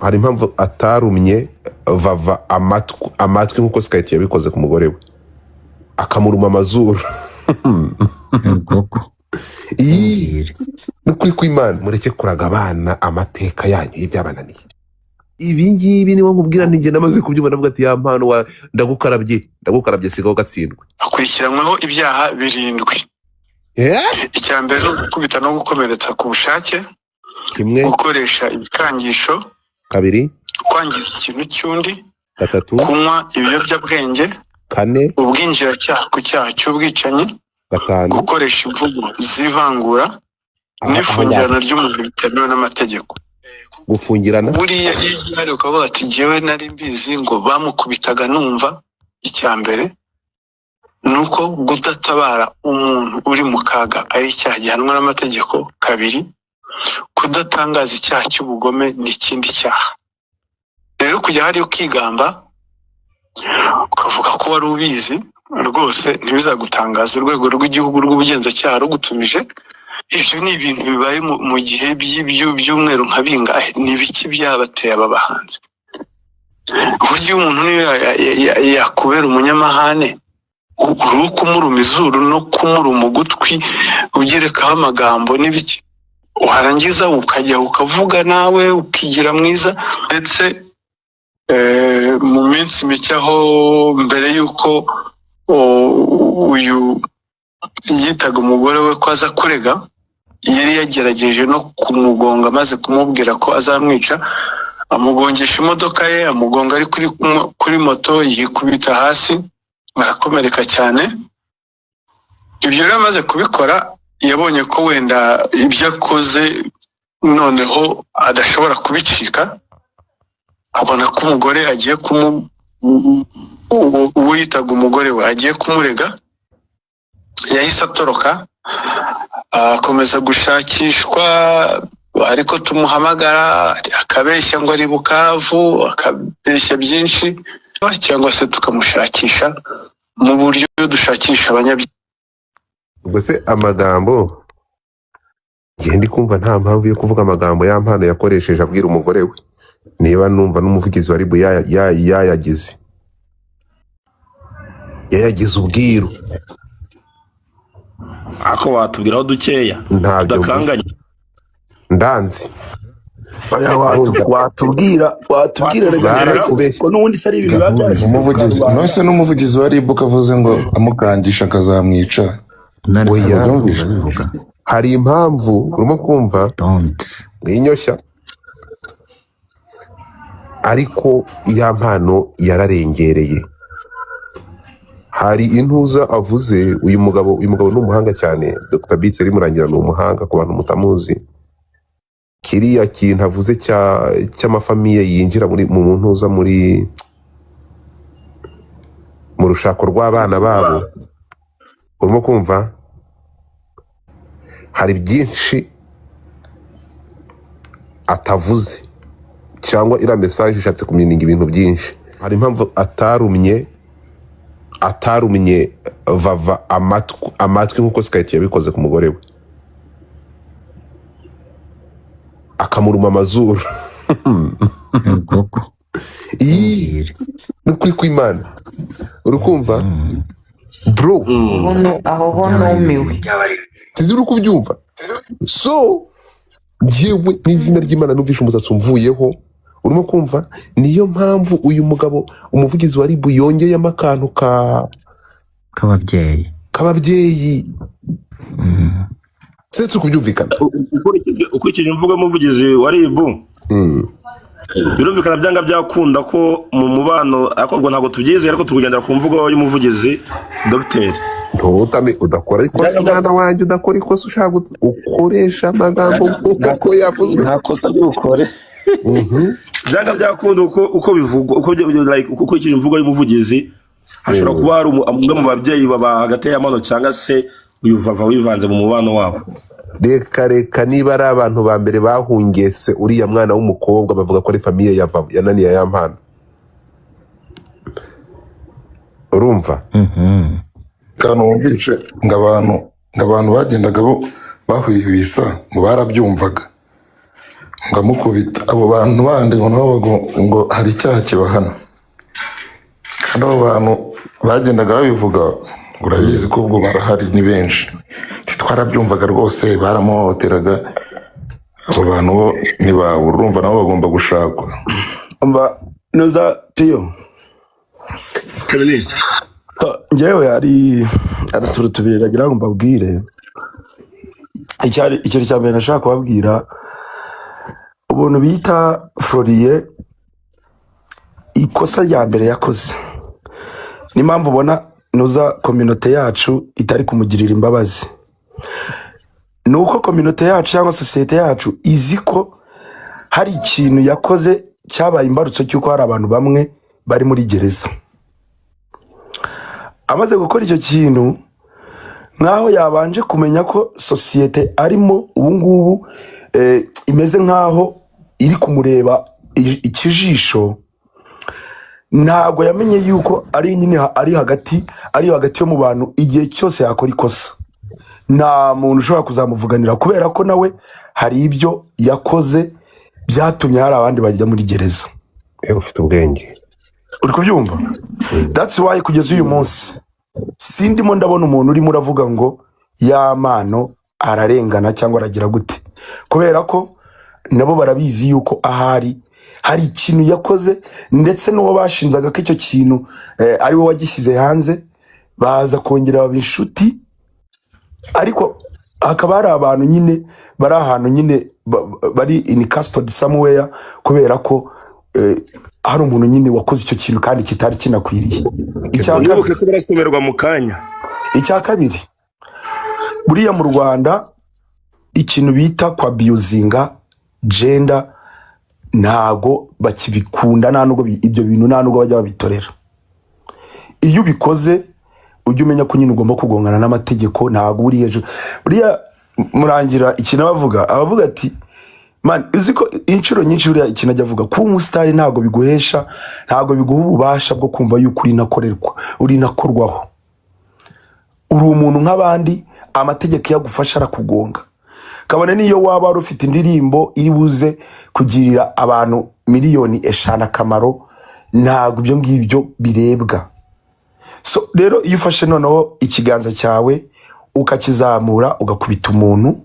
hari impamvu atarumye vava amatwi nkuko Skype yabikoze ku mugore we akamuruma amazuru. Nukuri kw'Imana mureke kuraga abana amateka yanyu y'ibyabananiye. Ibi ngibi niwo nkubwira ntige namaze kubyumva navuga ati ya mpano ndagukarabye sigaho gatsindwe. Akurikiranyweho ibyaha 7. Icyambere gukubita no gukomeretsa ku bushake, kimwe gukoresha ibikangisho, 2 kwangiza ikintu cy'undi, 3 kunywa ibiyobyabwenge, 4 ubwinjiracyaha ku cyaha cy'ubwicanyi, 5 gukoresha imvugo zivangura n'ifungirana ry'umuntu bitemewe n'amategeko. Gufungirana buriya iyo ukavuga ati njyewe nari mbizi ngo bamukubitaga numva. Icyambere nuko gudatabara umuntu uri mu kaga ari icyaha gihanwa n'amategeko. 2 kudatangaza icyaha cy'ubugome n'ikindi cyaha. Rero kujya hari ukigamba ukavuga ko wari ubizi rwose ntibizagutangaza urwego rw'igihugu rw'ubugenzacyaha rugutumije. Ibyo ni ibintu bibaye mu gihe by'umweru nka bingahe. Ni biki byabateye aba bahanzi? Burya umuntu niyo yakubera umunyamahane uri kumuruma izuru no kumuruma ugutwi ugerekaho amagambo n'ibiki, warangiza ukajya ukavuga nawe ukigira mwiza. Ndetse mu minsi mike aho mbere y'uko uyu yitaga umugore we ko aza kurega, yari yagerageje no kumugonga maze kumubwira ko azamwica, amugongesha imodoka ye, amugonga ari kuri moto, yikubita hasi arakomereka cyane. Ibyo rero amaze kubikora yabonye ko wenda ibyo akoze noneho adashobora kubicika, abona ko umugore agiye uwo yitaga umugore we agiye kumurega. Yahise atoroka akomeza gushakishwa, ariko tumuhamagara akabeshya ngo ari Bukavu, akabeshya byinshi, cyangwa se tukamushakisha mu buryo dushakisha abanyabyaha. Ubwo se amagambo ndi kumva nta mpamvu yo kuvuga amagambo ya mpano yakoresheje abwira umugore we. Niba numva n'umuvugizi wa RIB yayagize ubwiru, ako watubwiraho dukeya tudakanganye. Ndanzi watubwira ko n'ubundi sari ibintu babyarashye umuvugizi nose n'umuvugizi wa RIB kavuze ngo amukangisha akazamwica. Hari impamvu urimo kumva n'inyoshya, ariko iya mpano yararengereye. Hari intuza avuze. Uyu mugabo ni umuhanga cyane. Dr. Bitse Murangira ni umuhanga ku bantu mutamuzi. Kiriya kintu avuze cy'amafamiye yinjira mu ntuza mu rushako rw'abana babo, urimo kumva hari byinshi atavuze, cyangwa iriya message ishatse kumeninga ibintu byinshi. Hari impamvu atarumye vava amatwi nkuko Skype yabikoze ku mugore we akamuruma amazuru. Nukuri kw'Imana urukumva bro, aho numiwe sizi uri kubyumva. So njyewe n'izina ry'Imana numvisha umusatsi umvuyeho, urimo kumva. Niyo mpamvu uyu mugabo umuvugizi wa RIB yongeyemo akantu k'ababyeyi. Se turi kubyumvikana. Ukurikije imvugo y'umuvugizi wa RIB birumvikana byanga byakunda ko mu mubano akorwa, ntabwo tubyizeye, ariko tukugendera ku mvugo y'umuvugizi Dr. Udakora ikosa mwana wanjye, udakora ikosa ushaka ukoresha amagambo uko yavuzwe. nta kosa ry'ukore. Byanga byakunda uko bivugwa, uko ukurikije imvugo y'umuvugizi hashobora kuba hari umwe mu babyeyi baba hagati y'amano cyangwa se uyu vava wivanze mu mubano wabo. Reka niba ari abantu ba mbere bahungese uriya mwana w'umukobwa bavuga ko ari famiye yananiye ya mpano, urumva. Kandi wumvishe ngo abantu bagendaga bahwihwisa mu barabyumvaga ngamukubita abo bantu bandi ngo nabo ngo hari icyaha kibahana kandi abo bantu bagendaga babivuga urabizi ko ubwo barahari ni benshi twarabyumvaga rwose baramuhoteraga abo bantu bo urumva nabo bagomba gushakwa amba noza Piyo njyewe ari tubiri ragira ngo mbabwire icyari cya mbere nashaka kubabwira ubuntu bita Floriye ikosa rya mbere yakoze n'impamvu ubona noza community yacu itari kumugirira imbabazi nuko community yacu cyangwa societe yacu izi ko hari ikintu yakoze cyabaye imbarutso cy'uko hari abantu bamwe bari muri gereza amaze gukora icyo kintu nkaho yabanje kumenya ko societe arimo ubu ngubu imeze nkaho iri kumureba ikijisho ntabwo yamenye yuko ari nyine ari hagati yo mu bantu igihe cyose yakora ikosa nta muntu ushobora kuzamuvuganira kubera ko nawe hari ibyo yakoze byatumye hari abandi bajya muri gereza ufite ubwenge uri kubyumva that's why kugeza uyu munsi sindimo ndabona umuntu urimo uravuga ngo yamano ararengana cyangwa aragira gute kubera ko nabo barabizi yuko ahari hari ikintu yakoze ndetse n'uwo bashinzaga ko icyo kintu ari we wagishyize hanze baza kongera baba inshuti ariko hakaba hari abantu nyine bari ahantu nyine bari in custody somewhere kubera ko hari umuntu nyine wakoze icyo kintu kandi kitari kinakwiriye icya kabiri buriya mu Rwanda ikintu bita kwa biuzinga gender ntago bakibikunda nta nubwo ibyo bintu nta nubwo bajya babitorera iyo ubikoze ujye umenya ko nyine ugomba kugongana n'amategeko ntago uri hejuru buriya murangira ikintu abavuga ati man uzi ko inshuro nyinshi buriya ikintu ajya avuga kuba umusitari ntago biguhesha ntago biguha ububasha bwo kumva yuko uri nakorwaho uri umuntu nk'abandi amategeko yagufasha arakugonga kabone niyo waba wari ufite indirimbo iri buze kugirira abantu miliyoni 5 akamaro ntago ibyo ngibyo birebwa so rero iyo ufashe noneho ikiganza cyawe ukakizamura ugakubita umuntu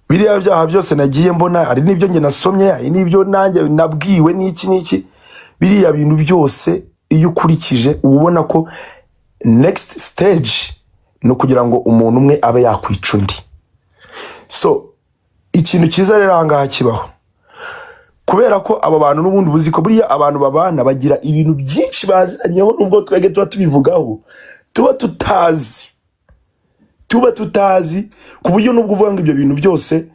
biriya byaha byose nagiye mbona ari nibyo nge nasomye ari nibyo nanjye nabwiwe n'iki biriya bintu byose iyo ukurikije ubona ko next stage no kugira ngo umuntu umwe abe yakwica undi so ikintu cyiza rero ahangaha kibaho kubera ko aba bantu n'ubundi buzi ko buriya abantu babana bagira ibintu byinshi baziranyeho nubwo twege tuba tubivugaho tuba tutazi ku buryo nubwo uvuga ngo ibyo bintu byose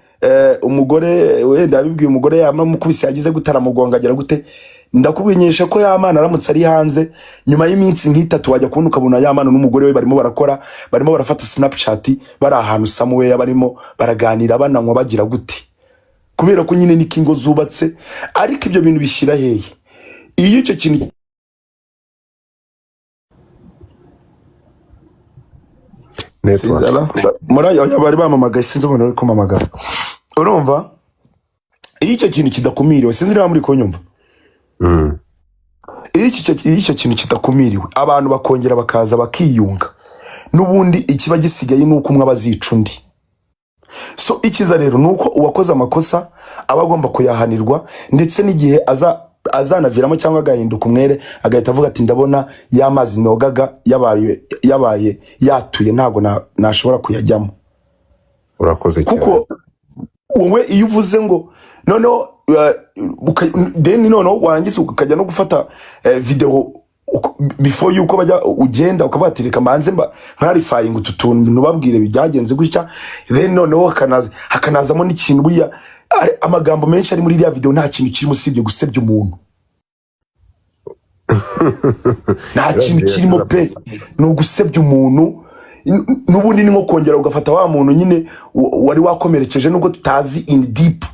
umugore wenda abibwiye umugore yamukubise yagize gutaramugonga agira gute ndakubwinyesha ko yamana aramutse ari hanze nyuma y'iminsi nk'itatu wajya kubona ukabona yamana n'umugore we barimo barafata Snapchat bari ahantu somewhere barimo baraganira bananywa bagira gute kubera ko nyine nikingo zubatse ariko ibyo bintu bishyira hehe iyo icyo kintu bari bamamagaye sinzi umuntu uri kumamagara urumva iyo icyo kintu kidakumiriwe sinzi niba muri kunyumva iyo icyo kintu kidakumiriwe abantu bakongera bakaza bakiyunga n'ubundi ikiba gisigaye nuko umwe abazica undi so ikiza rero nuko uwakoze amakosa aba agomba kuyahanirwa ndetse n'igihe azanaviramo cyangwa agahinduka umwere agahita avuga ati ndabona y'amazi nogaga yabaye yatuye ntago nashobora kuyajyamo urakoze cyane kuko wowe iyo uvuze ngo noneho noneho warangiza ukajya no gufata video before yuko bajya ugenda ukabatirika manze clarifying ututuntu nubabwire byagenze gutya then noneho hakanazamo n'ikintu buriya amagambo menshi ari muri iriya video nta kintu kirimo usibye gusebya umuntu nta kintu kirimo pe no gusebya umuntu n'ubundi ni nko kongera ugafata wa muntu nyine wari wakomerekeje nubwo tutazi in deep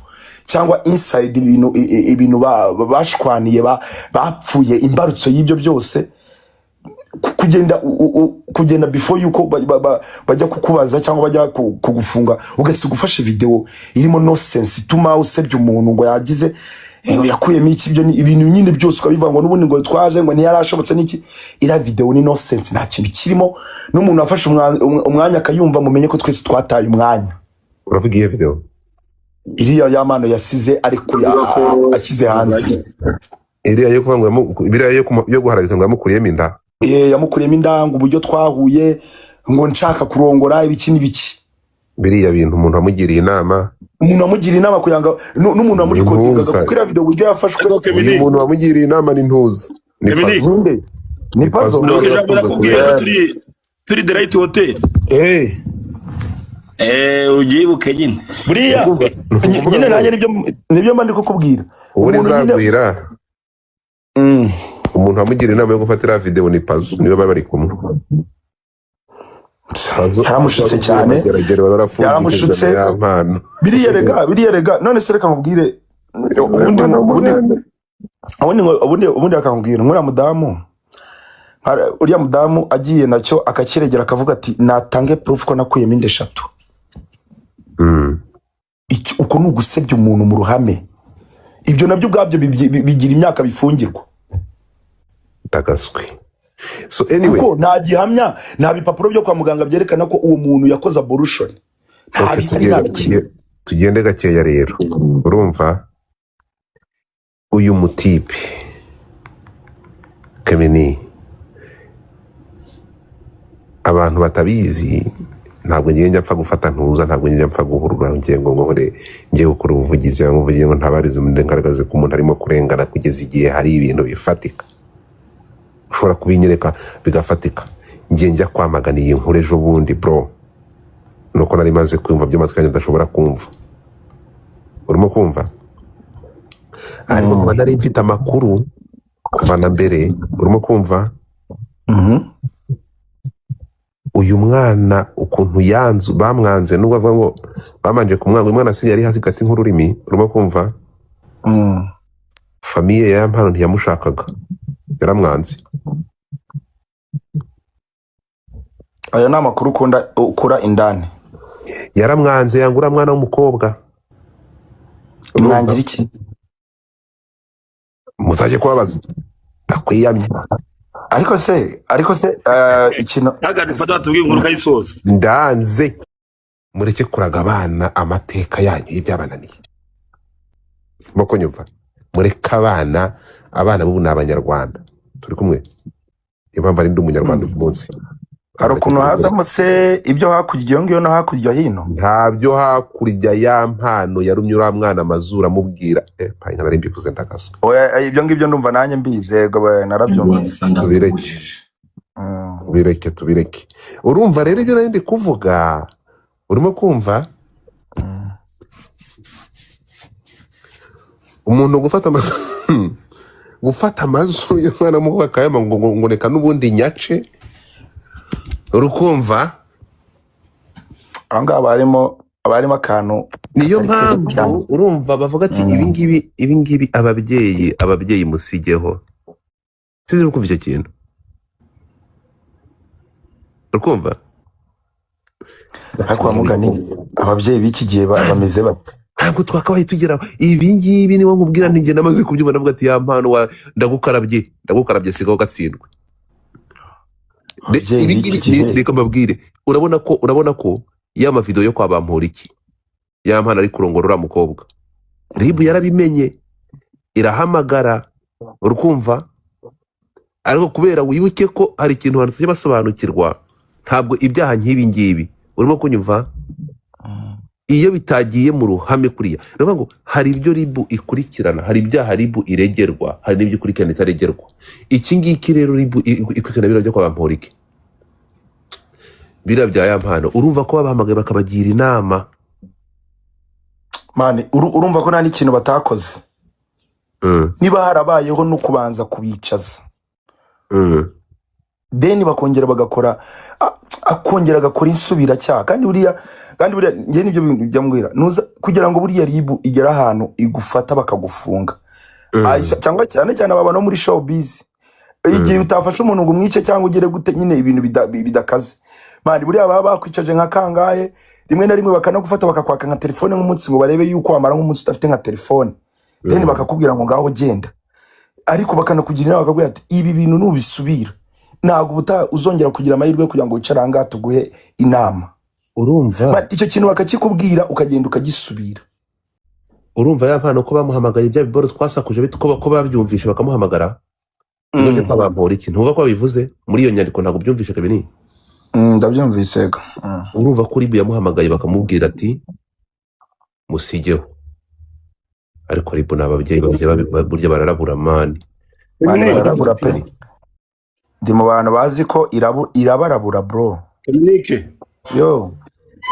cyangwa inside ibintu bashwaniye bapfuye imbarutso y'ibyo byose kugenda before yuko bajya kukubaza cyangwa bajya kugufunga ugasiga ufashe video irimo no sense ituma usebya umuntu ngo yagize yakuyemo iki byo ibintu nyine byose ukabivanga n'ubundi ngo twaje ngo ntiyarashobotse n'iki ira video ni no sense nta kintu kirimo n'umuntu afashe umwanya akayumva mumenye ko twese twataye umwanya. Uravuga iyo video iriya y'amano yasize ariko ashyize hanze iriya yo kuvuga ngo biriya yo guharabika ngo yamukuriyemo inda yamukuriyemo inda ngo uburyo twahuye ngo nshaka kurongora ibiki n'ibiki biriya bintu umuntu amugiriye inama kuyanga n'umuntu amuri kodingaga kuko iriya video uburyo yafashwe umuntu amugiriye inama n'intuza ni pazo turi the right hotel ugibuke nyine buriya nyine nanjye nibyo mandi kukubwira umuntu zagwira umuntu amugira inama yo gufatira video ni pazo niwe bari kumwe yaramushutse cyane biriya rega none se reka nkubwire ubundi akakubwira uriya mudamu agiye nacyo akakiregera akavuga ati natange proof ko nakuyemo inda 3 uko ni ugusebya umuntu mu ruhame ibyo nabyo ubwabyo bigira imyaka bifungirwa tagaswe. So anyway kuko nta gihamya nta bipapuro byo kwa muganga byerekana ko uwo muntu yakoze abortion tugende gakeya rero urumva uyu mutipe Kamini abantu batabizi ntabwo ngiye mpfa gufata ntuza ntabwo ngiye mpfa guhurura ngengo ngore ngiye gukora ubuvugizi cyangwa uvugiye ngo ntabarize umuntu ngaragaze ko umuntu arimo kurengana kugeza igihe hari ibintu bifatika ushobora kubinyereka bigafatika ngiye njya kwamagana iyi nkuru ejo bundi bro nuko nari maze kumva byo matwanya ndashobora kumva urimo kumva ariko kuba nari mfite amakuru kuva na mbere urimo kumva uyu mwana ukuntu yanzu bamwanze nubwo avuga ngo bamanje kumwanga umwana asigaye ari hasi gati nk'ururimi urimo kumva famiye ya Yampano ntiyamushakaga yaramwanze. Aya nama kuru ukura indani yaramwanze yangura mwana w'umukobwa mwangira iki muzaje kubabaza akwiyamye ariko se ikintu ndanze mureke kuraga abana amateka yanyu y'ibyabananiye boko nyumva mureke abana b'ubu ni abanyarwanda turi kumwe impamvu ari ndi umunyarwanda uyu munsi hari ukuntu hazamo se ibyo hakurya iyo ngiyo no hakurya hino ntabyo hakurya ya Mpano yarumye uriya mwana amazuru amubwira mpanya nari mbivuze ndagaso ibyo ngibyo ndumva nanjye mbizego narabyumvise tubireke urumva rero ibyo nari ndi kuvuga urimo kumva umuntu gufata amazuru y'umwana mu bakayama ngo reka n'ubundi nyace urukumva anga abarimo akantu niyo mpamvu urumva bavuga ati ibingibi ababyeyi musigeho sizi uko icyo kintu urukumva ariko mugani ababyeyi b'iki gihe bameze bate ntabwo twakabaye tugeraho ibingibi niwo nkubwira nti ngenda maze kubyumva ndavuga ati ya Mpano ndagukarabye sigaho gatsindwe reka mbabwire urabona ko ya mavideo yo kwa Bamporiki ya Mpano ari kurongora uriya mukobwa RIB yarabimenye irahamagara urukumva ariko kubera wibuke ko hari ikintu abantu tujye basobanukirwa ntabwo ibyaha nk'ibi ngibi urimo kunyumva iyo bitagiye mu ruhame kuriya navuga ngo hari ibyo RIB ikurikirana hari ibyaha RIB iregerwa hari n'ibyo ikurikirana itaregerwa iki ngiki rero RIB ikurikirana biro byo kwa Bamporiki bira bya ya Mpano urumva ko babahamagaye bakabagira inama mane urumva ko nta n'ikintu batakoze niba harabayeho no kubanza kubicaza deni bakongera bagakora akongera agakora insubiracyaha kandi buriya ngiye nibyo bintu byambwira nuza kugira ngo buriya RIB igera ahantu igufata bakagufunga cyangwa cyane ababa no muri showbiz igihe utafashe umuntu ngo umwice cyangwa ugere gute nyine ibintu bidakaze mani buriya baba bakwicaje nka kangahe rimwe na rimwe bakanagufata bakakwaka nka telefone nk'umunsi ngo barebe yuko wamara nk'umunsi udafite nka telefone then bakakubwira ngo ngaho genda ariko bakanakugira inama bakakubwira ati ibi bintu nubisubira ntabwo uzongera kugira amahirwe kugira ngo wicare ahangaha tuguhe inama urumva icyo kintu bakakikubwira ukagenda ukagisubira urumva yapana ko bamuhamagaye bya biboro twasakuje ko babyumvishe bakamuhamagara nibyo kwabampora iki ntuva ko babivuze muri iyo nyandiko ntabwo byumvishe kabiri ndabyumvise urumva ko ribu yamuhamagaye bakamubwira ati musigeho ariko ribu n'ababyeyi burya bararabura mani bararabura pe ndi mu bantu bazi ko irabarabura bro Dominique yo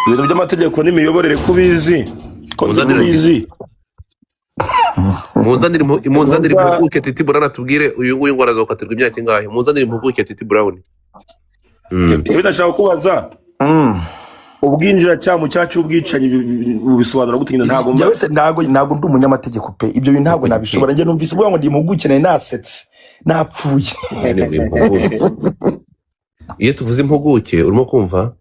ibintu by'amategeko n'imiyoborere kubizi ko bizi Munzanire impuguke Titi Brown atubwire uyu nguyu ngo arazokatirwa imyaka ingahe Munzanire impuguke Titi Brown ibi ndashaka kubaza ubwinjiracyaha mu cyaha cy'ubwicanyi bubisobanura gute ntabwo ntabwo ndi umunyamategeko pe ibyo bintu ntabwo nabishobora njye numvise uvuga ngo ndi impuguke nayo nasetse napfuye iyo tuvuze impuguke urimo kumva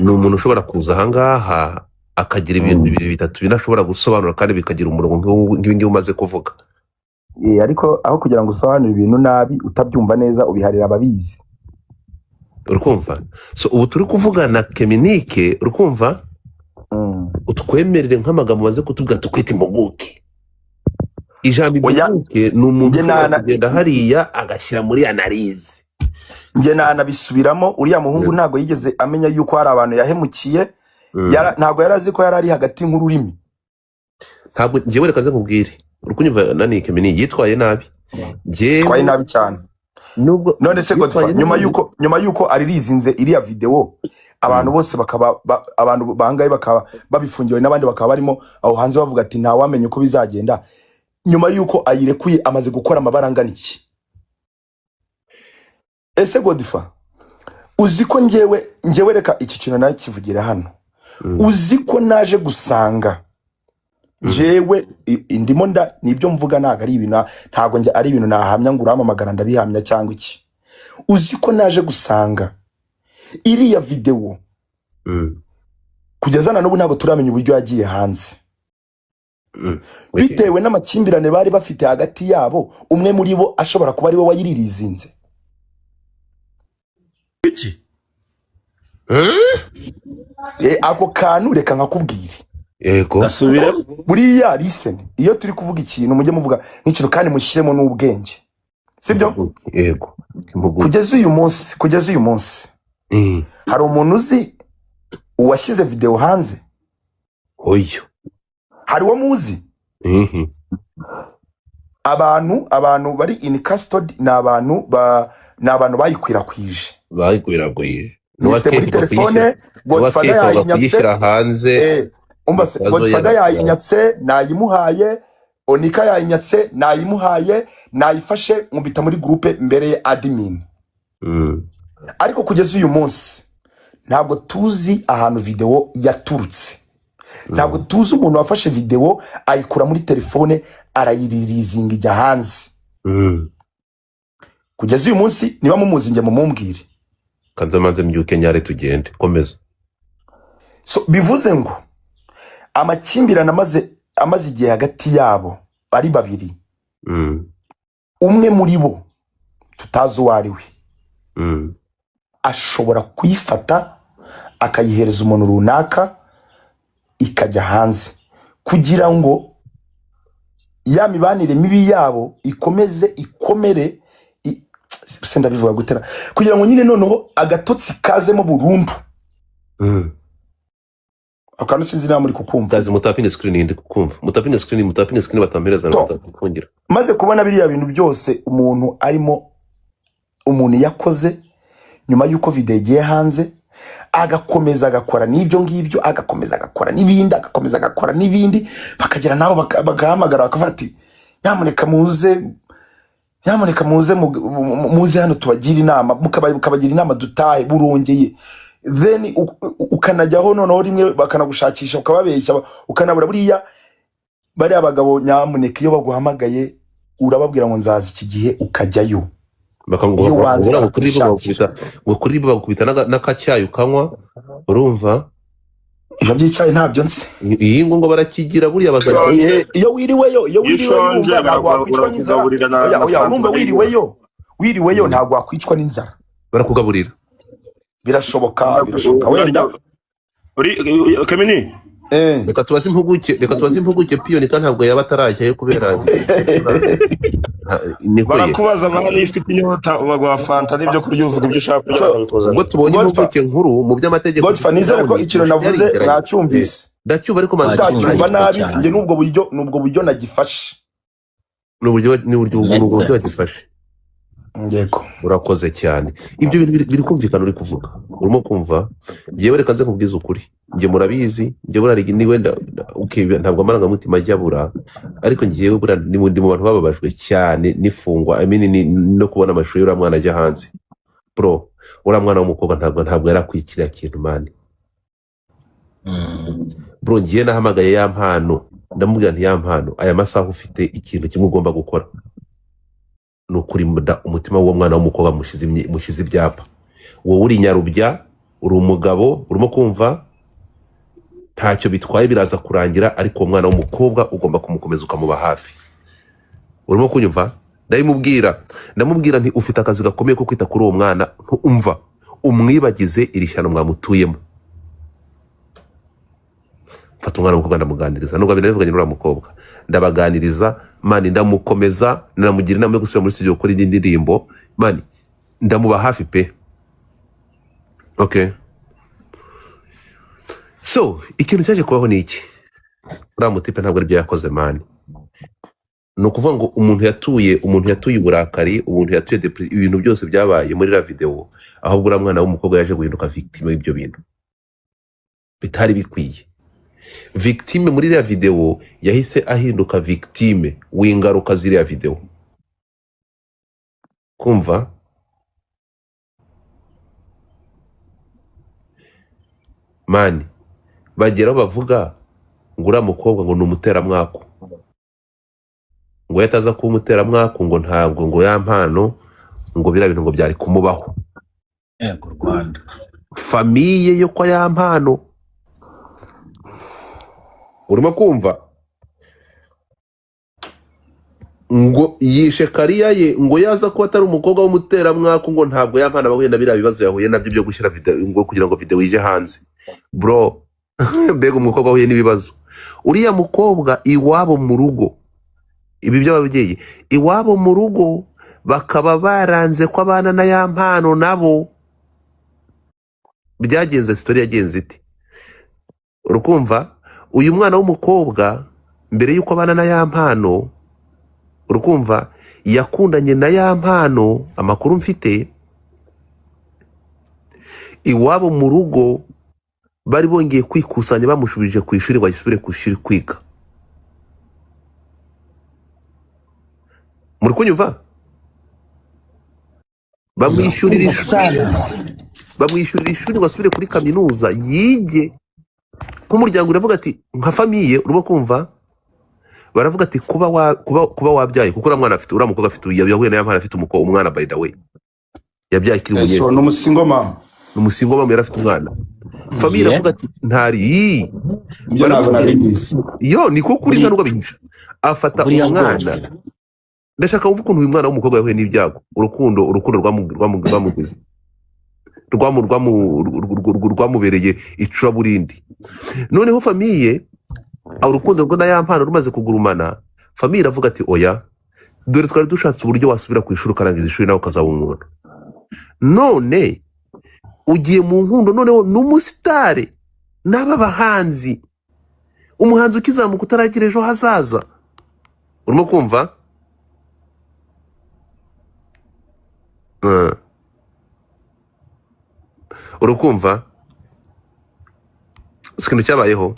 ni umuntu ushobora kuza ahangaha akagira ibintu bibiri bitatu binashobora gusobanura kandi bikagira umurongo nk'ibingibi umaze kuvuga ariko aho kugira ngo usobanure ibintu nabi utabyumva neza ubiharira ababizi urukumva so ubu turi kuvugana Keminike urukumva utwemerere nk'amagambo maze kutubwira tukwita impuguke ijambo impuguke ni umuntu ugenda hariya agashyira muri analize njye nanabisubiramo uriya muhungu ntabwo yigeze amenya yuko hari abantu yahemukiye ntabwo yari azi ko yari ari hagati nk'ururimi ntabwo njyewe reka nze nkubwire urukunyumva nani Keminike yitwaye nabi yitwaye nabi cyane none se Godfrey nyuma yuko aririzinze iriya video abantu bose bakaba abantu bangaye bakaba babifungiwe n'abandi bakaba barimo aho hanze bavuga ati nta wamenye uko bizagenda nyuma yuko ayirekuye amaze gukora amabarangana iki ese Godfrey uzi ko njyewe reka iki kintu nayo kivugira hano uzi ko naje gusanga jewe indimo nibyo mvuga ntago ari ibintu ntago njye ari ibintu nahamya ngo uramamagara ndabihamya cyangwa iki uzi ko naje gusanga iriya video kugeza na n'ubu ntago turamenya uburyo yagiye hanze bitewe n'amakimbirane bari bafite hagati yabo umwe muri bo ashobora kuba ari we wayiririzinze iki ako kantu reka nkakubwire yego asubire buriya listen iyo turi kuvuga ikintu mujye muvuga nk'ikintu kandi mushyiremo n'ubwenge sibyo yego kugeza uyu munsi hari umuntu uzi uwashyize video hanze oyo hari uwo muzi abantu bari in custody ni abantu bayikwirakwije nifite muri telefone Godfather yayinyatse Godfather yayinyatse nayimuhaye Onika yayinyatse nayimuhaye nayifashe nkubita muri groupe mbere ya admin ariko kugeza uyu munsi ntabwo tuzi ahantu video yaturutse ntabwo tuzi umuntu wafashe video ayikura muri telefone arayiririzinga ijya hanze kugeza uyu munsi niba mumuzi njye mumumbwire kanza manze mbyuke nyare tugende komeza so bivuze ngo amakimbirane amaze igihe hagati yabo ari babiri umwe muri bo tutazi uwo ari we ashobora kuyifata akayihereza umuntu runaka ikajya hanze kugira ngo ya mibanire mibi yabo ikomere senda bivuga gutera kugira ngo nyine noneho agatotsi kazemo burundu akantu sinzi na muri kukumva kazi mutapinga screen ndi kukumva mutapinga screen batampereza n'abatakungira maze kubona biriya bintu byose umuntu yakoze nyuma yuko video igiye hanze agakomeza agakora n'ibyo ngibyo agakomeza agakora n'ibindi bakagera nabo bagahamagara bakafati nyamuneka muze hano tubagira inama mukabagira inama dutahe burongeye then ukanajyaho noneho rimwe bakanagushakisha ukababeshya ukanabura buriya bari abagabo nyamuneka iyo baguhamagaye urababwira ngo nzaza iki gihe ukajyayo iyo bakangura wanze ngo kuri bo barakwishakira bagukubita ngo kuri bo bagukubita n'akacyayi ukanywa urumva ibyo by'icyayi ntabyo nzi iyi ngo barakigira buriya bazajya iyo wiriweyo ushonje urumva ntabwo wakwicwa n'inzara oya urumva wiriweyo ntabwo wakwicwa n'inzara barakugaburira birashoboka wenda Kamini reka tubaze impuguke piyoni kandi ntabwo yaba atarajyayo kubera barakubaza bana ifite inyota bagwa fanta n'ibyo kurya uvuga ibyo ushaka kugira ubwo tubonye impuguke nkuru mu by'amategeko Godfrey nizere ko ikintu navuze mwacyumvise ndacyumva ariko utacyumva nabi njye n'ubwo buryo nagifashe n'uburyo bagifashe yego urakoze cyane ibyo bintu biri kumvikana uri kuvuga urimo kumva ngewe reka nze nkubwize ukuri nge murabizi nge burarigi ni wenda ntabwo amarangamutima ajya abura ariko ngewe bura ndi mu bantu bababajwe cyane n'ifungwa no kubona amashusho y'uriya mwana ajya hanze bro uriya mwana w'umukobwa ntabwo yari akwiye kiriya kintu mani bro ngiye nahamagaye ya mpano ndamubwira nti ya mpano aya masaha ufite ikintu kimwe ugomba gukora ni ukurinda umutima w'uwo mwana w'umukobwa mushize ibyapa wowe uri nyarubya uri umugabo urimo kumva ntacyo bitwaye biraza kurangira ariko uwo mwana w'umukobwa ugomba kumukomeza ukamuba hafi urimo kunyumva ndamubwira nti ufite akazi gakomeye ko kwita kuri uwo mwana ntumva umwibagize iri shyano mwamutuyemo mfata umwana w'umukobwa ndamuganiriza nubwo binavuganye n'uriya mukobwa ndabaganiriza mani ndamukomeza namugira inama yo gusubira muri studio gukora indi ndirimbo mani ndamuba hafi pe okay so ikintu cyaje kubaho ni iki uriya mutipe ntabwo ari byo yakoze mani ni ukuvuga ngo umuntu yatuye uburakari umuntu yatuye ibintu byose byabaye muri la video ahubwo uriya mwana w'umukobwa yaje guhinduka victime y'ibyo bintu bitari bikwiye victime muri iriya video yahise ahinduka victime w'ingaruka ziriya video kumva mani bageraho bavuga ngo uriya mukobwa ngo ni umuteramwako ngo yataza kuba umuteramwako ngo ntabwo ngo ya mpano ngo biriya bintu ngo byari kumubaho yego Rwanda famiye yo kwa ya mpano urimo kumva ngo yishe kariya ye ngo yaza kuba atari umukobwa w'umuteramwako ngo ntabwo yampana bahuye na biriya bibazo yahuye nabyo byo gushyira video ngo kugira ngo video ije hanze bro mbega umukobwa wahuye n'ibibazo uriya mukobwa iwabo mu rugo ibi by'ababyeyi iwabo mu rugo bakaba baranze ko abana na ya mpano nabo byagenze story yagenze iti urukumva uyu mwana w'umukobwa mbere yuko abana na ya mpano urukumva yakundanye na ya mpano amakuru mfite iwabo mu rugo bari bongeye kwikusanya bamushubije ku ishuri ngo asubire ku ishuri kwiga muri kunyumva bamwishyurira ishuri ngo asubire kuri kaminuza yige nk'umuryango uravuga ati nka famiye urimo kumva baravuga ati kuba wabyaye kuko uriya mwana afite uriya mukobwa afite yahuye na ya mpano afite umwana by the way yabyaye kiri umunyeshuri ni umusingomama yari afite umwana famiye iravuga ati ntari yo niko kuri nta nubwo bihisha afata umwana ndashaka kuvuga ukuntu uyu mwana w'umukobwa yahuye n'ibyago urukundo rwamugize rwamubereye icuraburindi noneho famiye urukundo rwo na ya mpano rumaze kugurumana famiye iravuga ati oya dore twari dushatse uburyo wasubira ku ishuri ukarangiza ishuri nawe ukazaba umuntu none ugiye mu nkundo noneho n'umusitare n'aba bahanzi umuhanzi ukizamuka utaragira ejo hazaza urimo kumva urukumva ikintu cyabayeho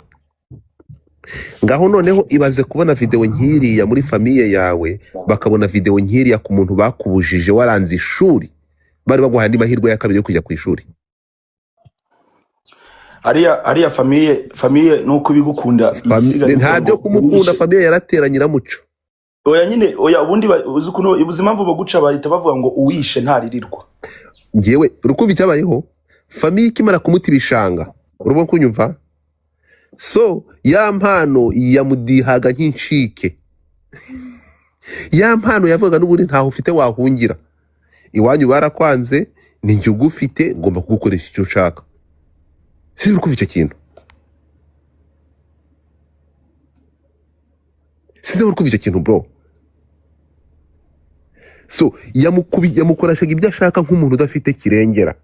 ngaho noneho ibaze kubona video nkiriya muri famiye yawe bakabona video nkiriya ku muntu bakubujije waranze ishuri bari baguhaye andi mahirwe ya kabiri yo kujya ku ishuri ariya famiye nuko bigukunda ntabyo kumukunda famiye yarateranye iramuca oya nyine oya ubundi uzi kuno uzi impamvu baguca bahita bavuga ngo uwishe ntaririrwa. ngewe urukumva icyabayeho famiye ikimara kumuta ibishanga urimo kunyumva so ya mpano yamudihaga nk'inshike ya mpano yavugaga n'ubundi ntaho ufite wahungira iwanyu barakwanze ni njye ugufite ngomba kugukoresha icyo ushaka si urukumva icyo kintu si urukumva icyo kintu bro so yamukoreshaga ibyo ashaka nk'umuntu udafite kirengera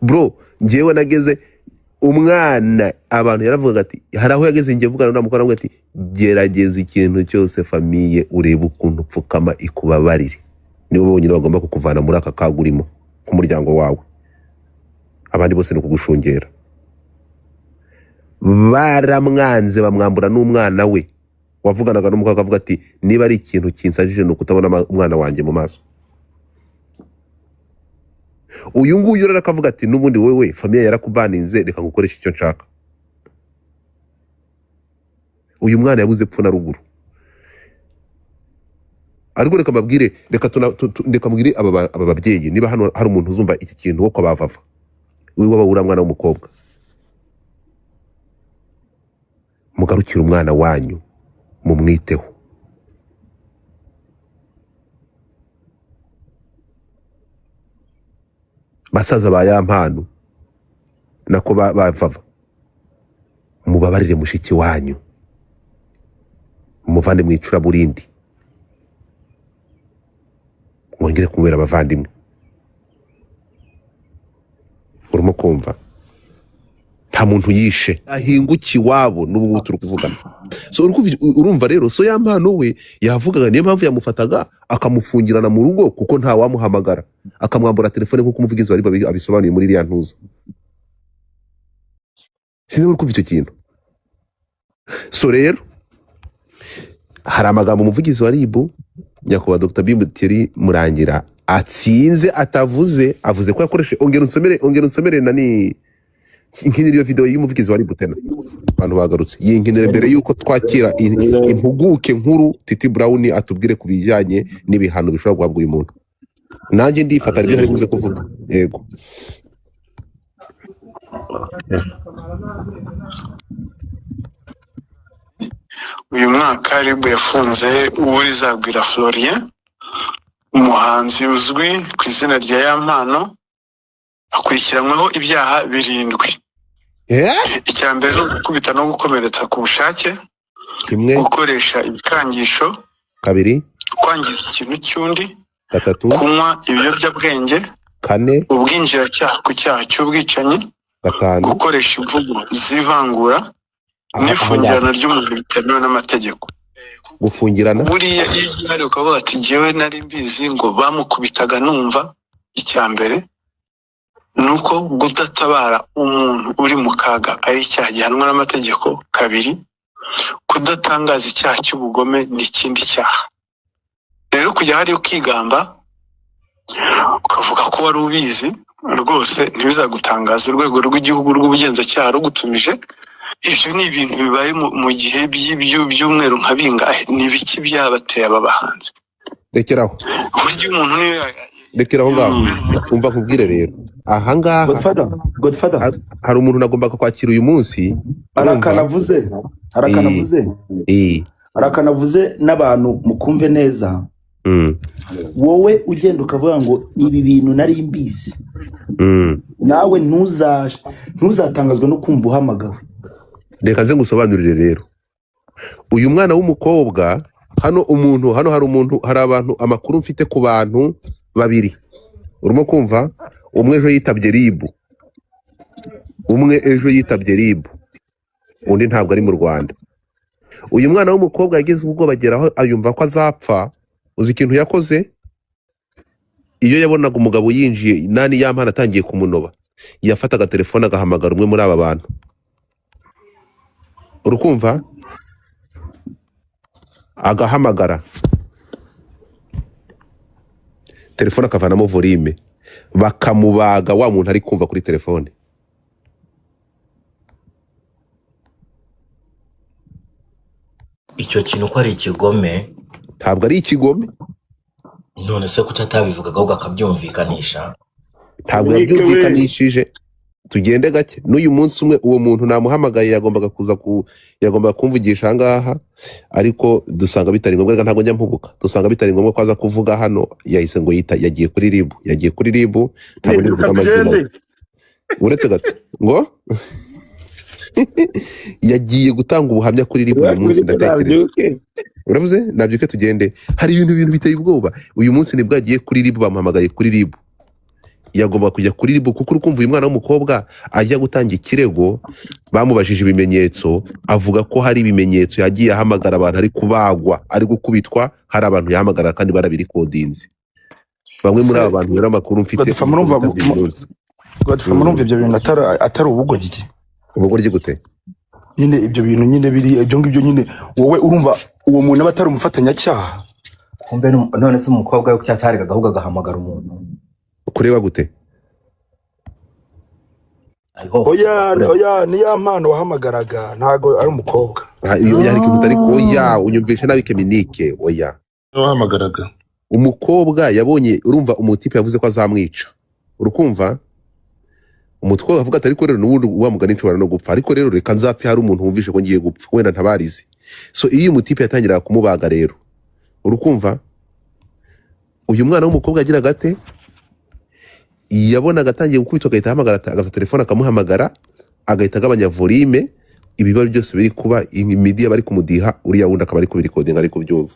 bro ngewe nageze umwana abantu yaravugaga ati hari aho yageze ngiye vugana n'umukobwa avuga ati gerageza ikintu cyose famiye urebe ukuntu upfukama ikubabarire nibo bonyine bagomba kukuvana muri aka kagurimo k'umuryango wawe abandi bose ni kugushungera baramwanze bamwambura n'umwana we wavuganaga n'umukobwa avuga ati niba ari ikintu kinsajije nuko utabona umwana wanjye mu maso uyu nguyu rero akavuga ati n'ubundi wewe famiye yarakubaninze reka ngukoresha icyo nshaka uyu mwana yabuze epfo na ruguru ariko reka mbabwire reka mubwire aba babyeyi niba hano hari umuntu uzumva iki kintu wo kwabavava wiwe waba mwana w'umukobwa mugarukire umwana wanyu mumwiteho basaza ba ya mpano nako bavava mubabarire mushiki wanyu muvande mwicura burindi mwongere kumubera abavandimwe urimo kumva nta muntu yishe ahinguki wabo n'ubu turi kuvugana so urumva rero so ya mpano we yavugaga niyo mpamvu yamufataga akamufungirana mu rugo kuko nta wamuhamagara akamwambura telefone nk'uko umuvugizi wari abisobanuye muri iriya ntuza sinzi uri kumva icyo kintu so rero hari amagambo umuvugizi wa RIB nyakubahwa Dr Bimbuteri Murangira atsinze atavuze avuze ko yakoreshe ongera unsomere nani inkinira video y'umuvugizi wa RIB tena abantu bagarutse yinkinira mbere yuko twakira impuguke nkuru Titi Brown atubwire ku bijyanye n'ibihano bishobora guhabwa uyu muntu nanjye ndifata rero hari kuze kuvuga yego uyu mwaka RIB yafunze Uworizagwira Florien umuhanzi uzwi ku izina rya Yampano akurikiranyweho ibyaha 7 icyambere gukubita no gukomeretsa ku bushake kimwe gukoresha ibikangisho 2 kwangiza ikintu cy'undi 3 kunywa ibiyobyabwenge 4 ubwinjiracyaha ku cyaha cy'ubwicanyi 5 gukoresha imvugo zivangura n'ifungirana ry'umuntu bitemewe n'amategeko gufungirana buriya iyo hari ukavuga ati njyewe nari mbizi ngo bamukubitaga numva icyambere nuko gudatabara umuntu uri mu kaga ari icyaha gihanwa n'amategeko 2 kudatangaza icyaha cy'ubugome n'ikindi cyaha rero kujya hari ukigamba ukavuga ko wari ubizi rwose ntibizagutangaza urwego rw'igihugu rw'ubugenzacyaha rugutumije ibyo ni ibintu bibaye mu gihe by'umweru nka bingahe ni biki byabateye aba bahanzi rekeraho buryo umuntu niyo rekeraho ngaho umva nkubwire rero aha ngaha Godfather hari umuntu nagombaga kwakira uyu munsi arakanavuze n'abantu mukumve neza wowe ugenda ukavuga ngo ibi bintu nari mbizi nawe ntuzatangazwa no kumva uhamagawe reka nze ngusobanurire rero uyu mwana w'umukobwa hano hari abantu amakuru mfite ku bantu 2 urimo kumva umwe ejo yitabye RIB undi ntabwo ari mu Rwanda uyu mwana w'umukobwa yageze ubwo bageraho ayumva ko azapfa uzi ikintu yakoze iyo yabonaga umugabo yinjiye nani Yampano atangiye kumunoba yafataga telefone agahamagara umwe muri aba bantu urukumva agahamagara telefone akavanamo volume bakamubaga wa muntu ari kumva kuri telefone icyo kintu ko ari ikigome ntabwo ari ikigome, none se kuki atabivugaga ahubwo akabyumvikanisha? ntabwo Dominique we yabyumvikanishije. Tugende gake, n'uyu munsi umwe uwo muntu namuhamagaye yagombaga yagombaga kumvugisha ahangaha, ariko dusanga bitari ngombwa, ntabwo njya mpubuka, dusanga bitari ngombwa ko aza kuvuga hano, yahise ngo yagiye kuri RIB, ntabwo ndivuga amazina tugende uretse gato ngo yagiye gutanga ubuhamya kuri RIB uyu munsi. Ndatekereza uravuze nabyuke tugende, hari ibintu biteye ubwoba. Uyu munsi nibwo yagiye kuri RIB, bamuhamagaye kuri RIB, yagomba kujya kuri RIB kuko urukumva uyu mwana w'umukobwa ajya gutanga ikirego, bamubajije ibimenyetso, avuga ko hari ibimenyetso yagiye ahamagara abantu ari kubagwa, ari gukubitwa, hari abantu yahamagara kandi barabirikodinze. Bamwe muri aba bantu rero amakuru mfite Godfrey murumva ibyo bintu atari ubugoryi. ubugoryi gute? Nyine ibyo bintu nyine biri ibyo ngibyo nyine, wowe urumva uwo muntu aba atari umufatanyacyaha. Kumbe none se umukobwa we cyatariga ahubwo agahamagara umuntu kureba gute? Oya ni ya mpano wahamagaraga, ntago ari umukobwa. Iyo yari kimutari oya, unyumvishe nabi Keminike. Oya, wahamagaraga umukobwa yabonye, urumva umutipe yavuze ko azamwica, urukumva umutwe avuga ati ariko rero n'ubundi wamugana nshobora no gupfa, ariko rero reka nzapfe, hari umuntu wumvishe ko ngiye gupfa, wenda ntabarizi. So iyo umutipe yatangira kumubaga rero, urukumva uyu mwana w'umukobwa agira gate, yabonaga atangiye gukubitwa, agahita ahamagara, agaza telefone akamuhamagara, agahita agabanya volume, ibibazo byose biri kuba, media bari kumudiha, uriya wundi akaba ari kubirikodinga, ari kubyumva.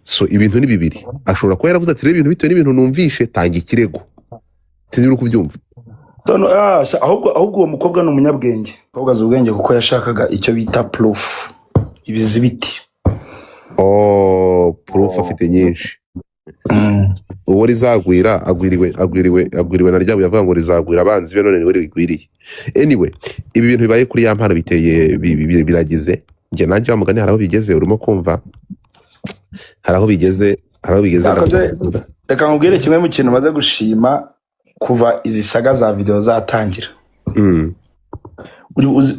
So ibintu ni bibiri, ashobora kuba yaravuze ati rero ibintu bitewe n'ibintu numvishe, tanga ikirego, sinzi uri kubyumva. Ahubwo uwo mukobwa ni umunyabwenge, ahubwo azi ubwenge kuko yashakaga icyo bita proof, ibizibiti. Proof afite nyinshi. Uwo rizagwira agwiriwe na ryabo, yavuga ngo rizagwira abanzi be, none niwe rigwiriye. Anyway, ibi bintu bibaye kuri ya mpano biteye biragize, njye nanjye wa mugani haraho bigeze, urimo kumva haraho bigeze. Reka nkubwire kimwe mu kintu maze gushima kuva izi saga za video zatangira.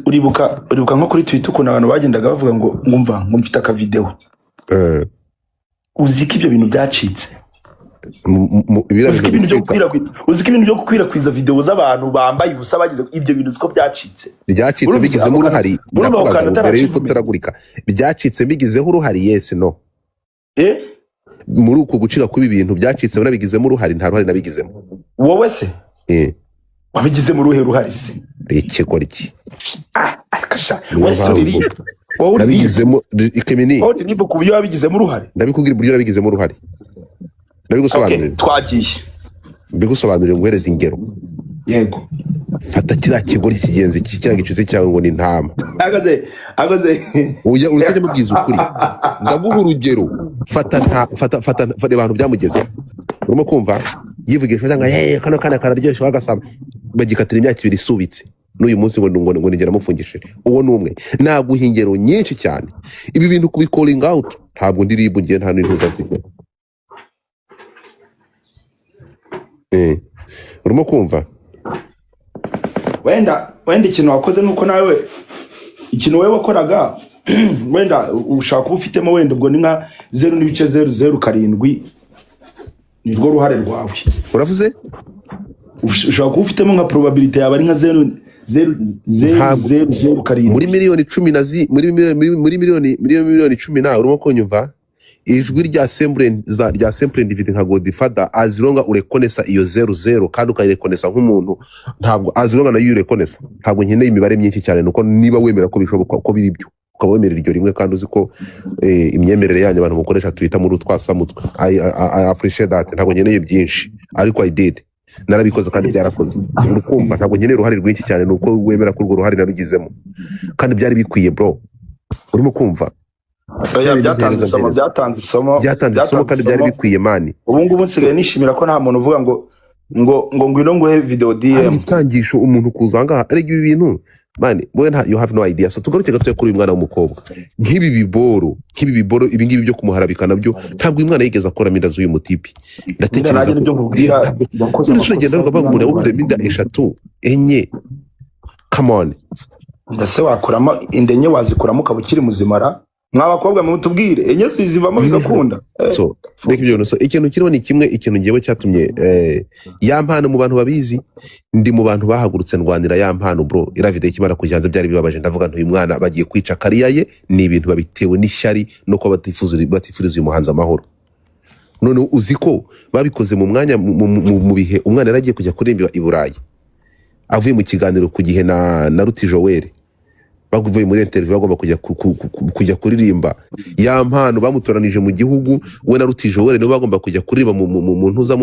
Uribuka nko kuri Twitter ukuntu abantu bagendaga bavuga ngo ngumva mfite aka video. Uziko ibyo bintu byacitse. Uziko ibintu byo gukwirakwiza video z'abantu bambaye ubusa bagize ibyo bintu ziko byacitse. Byacitse bigizemo uruhari, mbere yuko turagurika. Byacitse bigizeho uruhari, yes no. Muri uko gucika kubi bintu byacitse nabigizemo uruhari, nta ruhari nabigizemo. Wowe se wabigizemo uruhari se? Ikekora iki? Akasha wese uri nabigizemo ikemini. Niba kubyo wabigizemo uruhari, ndabikubwira buryo nabigizemo uruhari, ndabigusobanurira. Twagiye mbigusobanurira, nguhereza ingero. Yego, fata kiriya kigoryi kigenzi kiriya gicuzi cyawe ngo ni intama. Agaze uya urikajya mubwiza ukuri, ndaguha urugero. Fata abantu byamugeze, urimo kumva yivugisha cyangwa kano kana kararyoshye wagasaba, bagikatira imyaka 2 isubitse, n'uyu munsi ngo nigera mufungishije. Uwo numwe naguha ingero nyinshi cyane. Ibi bintu kubi calling out ntabwo ndiribu ngiye, nta n'intuza mfite. Urimo kumva wenda ikintu wakoze nuko nawe ikintu wewe wakoraga wenda ushaka kuba ufitemo wenda ubwo ni nka 0.007 nirwo ruhare rwawe. Uravuze ushaka kuba ufitemo nka probability yawe ari nka 0.007 muri miliyoni 10 muri miliyoni 10 nawe. Urimo kunyumva ijwi rya simple individu nka Godfather, azilonga urekonesa iyo 00 kandi ukayirekonesa nk'umuntu, ntabwo azilonga nayo urekonesa. Ntabwo nkeneye imibare myinshi cyane, nuko niba wemera ko bishoboka ko biri byo, ukaba wemerera iryo rimwe kandi uzi ko imyemerere yanyu abantu mukoresha twita muri utwasamutwe. I appreciate that. Ntabwo nkeneye byinshi, ariko I did, narabikoze kandi byarakoze. Urukumva ntabwo nkeneye uruhare rwinshi cyane, nuko wemera ko urwo ruhare nabigizemo kandi byari bikwiye bro. Urimo kumva byatanze isomo kandi byari bikwiye mani. Ubu ngubu nsigaye nishimira ko nta muntu uvuga ngo ngwino nguhe video DM utangisha umuntu kuzanga ariko ibi bintu mani, you have no idea. So tugaruke gato kuri uyu mwana w'umukobwa, nk'ibi biboro ibi ngibi byo kumuharabika nabyo ntabwo uyu mwana yigeze akora minda z'uyu mutipi. Ndatekereza ko nkubwira ndagenda ruva mu muntu wo minda 3 enye. Come on, ndase wakuramo indenye wazikuramo ukaba ukiri muzimara mwabakobwa mutubwire enye zivamo bigakunda so reka ibyo so ikintu kiriho ni kimwe ikintu ngewe cyatumye ya mpano mu bantu babizi ndi mu bantu bahagurutse ndwanira ya mpano bro iravide ikimara kujanza byari bibabaje ndavuga ntuyu mwana bagiye kwica kariya ye ni ibintu babitewe n'ishyari no ko batifuriza uyu muhanzi amahoro none uzi ko babikoze mu mwanya mu bihe umwana yaragiye kujya kuririmba i Burayi avuye mu kiganiro ku gihe na Ruti Joel baguvuye muri interview bagomba kujya kuririmba ya mpano bamutoranije mu gihugu we na Ruti Joel nibo bagomba kujya kuririmba mu ntuza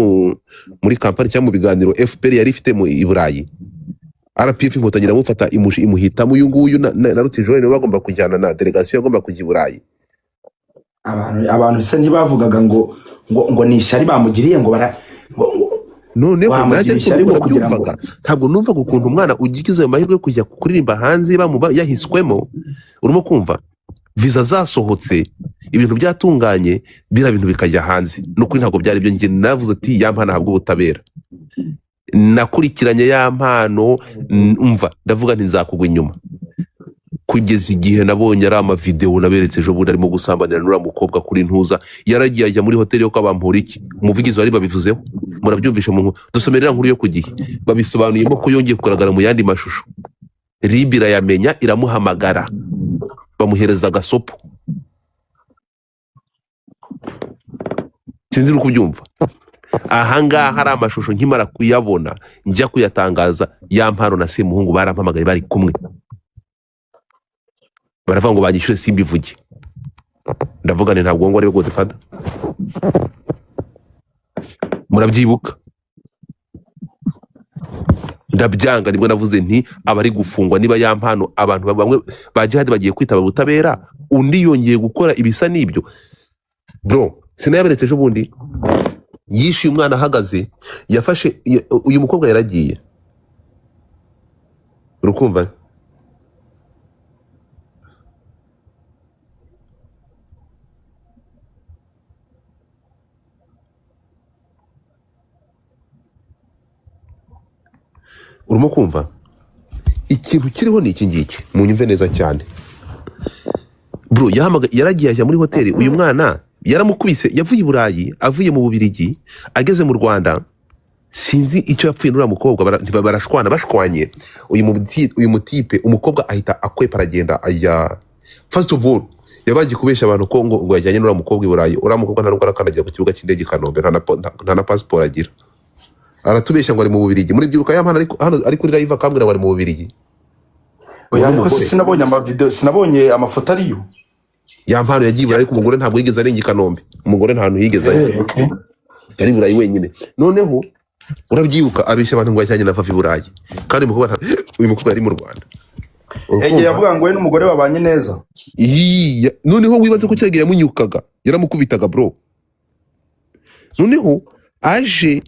muri kampani cyangwa mu biganiro FPR yari ifite mu i Burayi RPF inkotangira mufata imuhitamo uyu nguyu na Ruti Joel nibo bagomba kujyana na delegation yagomba kujya i Burayi abantu se ntibavugaga ngo ni ishyari bamugiriye ngo none ntabwo numvaga ukuntu umwana ugize ayo mahirwe yo kujya kuririmba hanze yahiswemo urimo kumva visa zasohotse ibintu byatunganye bira bintu bikajya hanze n'ukuri ntabwo byari byo njye navuze ati ya mpano habwo ubutabera nakurikiranye ya mpano umva ndavuga nti nzakugwa inyuma kugeza igihe nabonye ari amavideo naberetse ejo bundi arimo gusambanira n'ura mukobwa kuri ntuza yaragiye ajya muri hoteli yo kwabampura iki umuvugizi bari babivuzeho murabyumvisha mu dusomerera nkuru yo kugihe babisobanuyemo ko yongeye kugaragara mu yandi mashusho Libira yamenya iramuhamagara bamuhereza agasopo sinzi uko byumva ahangaha hari amashusho nkimara kuyabona njya kuyatangaza ya mpano na Semuhungu barampamagaye bari kumwe baravuga ngo banyishyure simbivuge ndavuga ni ntabwo ngo ari Godfather murabyibuka ndabyanga nibwo navuze nti abari gufungwa niba ya mpano abantu bamwe bajihadi bagiye kwitaba ubutabera undi yongeye gukora ibisa n'ibyo bro sinayaberetse ejo bundi yishyuye umwana ahagaze yafashe uyu mukobwa yaragiye urukumva urimo kumva ikintu kiriho ni iki ngiki munyumve neza cyane bro yaragiye ajya muri hoteli uyu mwana yaramukubise yavuye i Burayi avuye mu Bubiligi ageze mu Rwanda sinzi icyo yapfuye n'ura mukobwa barashwana bashwanye uyu mutipe umukobwa ahita akwepa aragenda ajya first of all yabagiye kubesha abantu ko ngo yajyanye n'ura mukobwa i Burayi ura mukobwa nta rugara kandagira ku kibuga cy'indege i Kanombe nta na passport agira aratubeshya ngo ari mu Bubiligi muri byiruka y'amana ari kuri live akambwira ngo ari mu Bubiligi oya ariko sinabonye amavideo sinabonye amafoto ariyo ya mpano yagiye ariko umugore ntabwo yigeze arenga i Kanombe umugore nta hantu yigeze yari i Burayi wenyine noneho urabyibuka abeshya abantu ngo yajyanye na Fafi i Burayi kandi uyu mukobwa yari mu Rwanda yavuga ngo we n'umugore babanye neza noneho wibaze ko cyagiye yamunyukaga yaramukubitaga bro noneho aje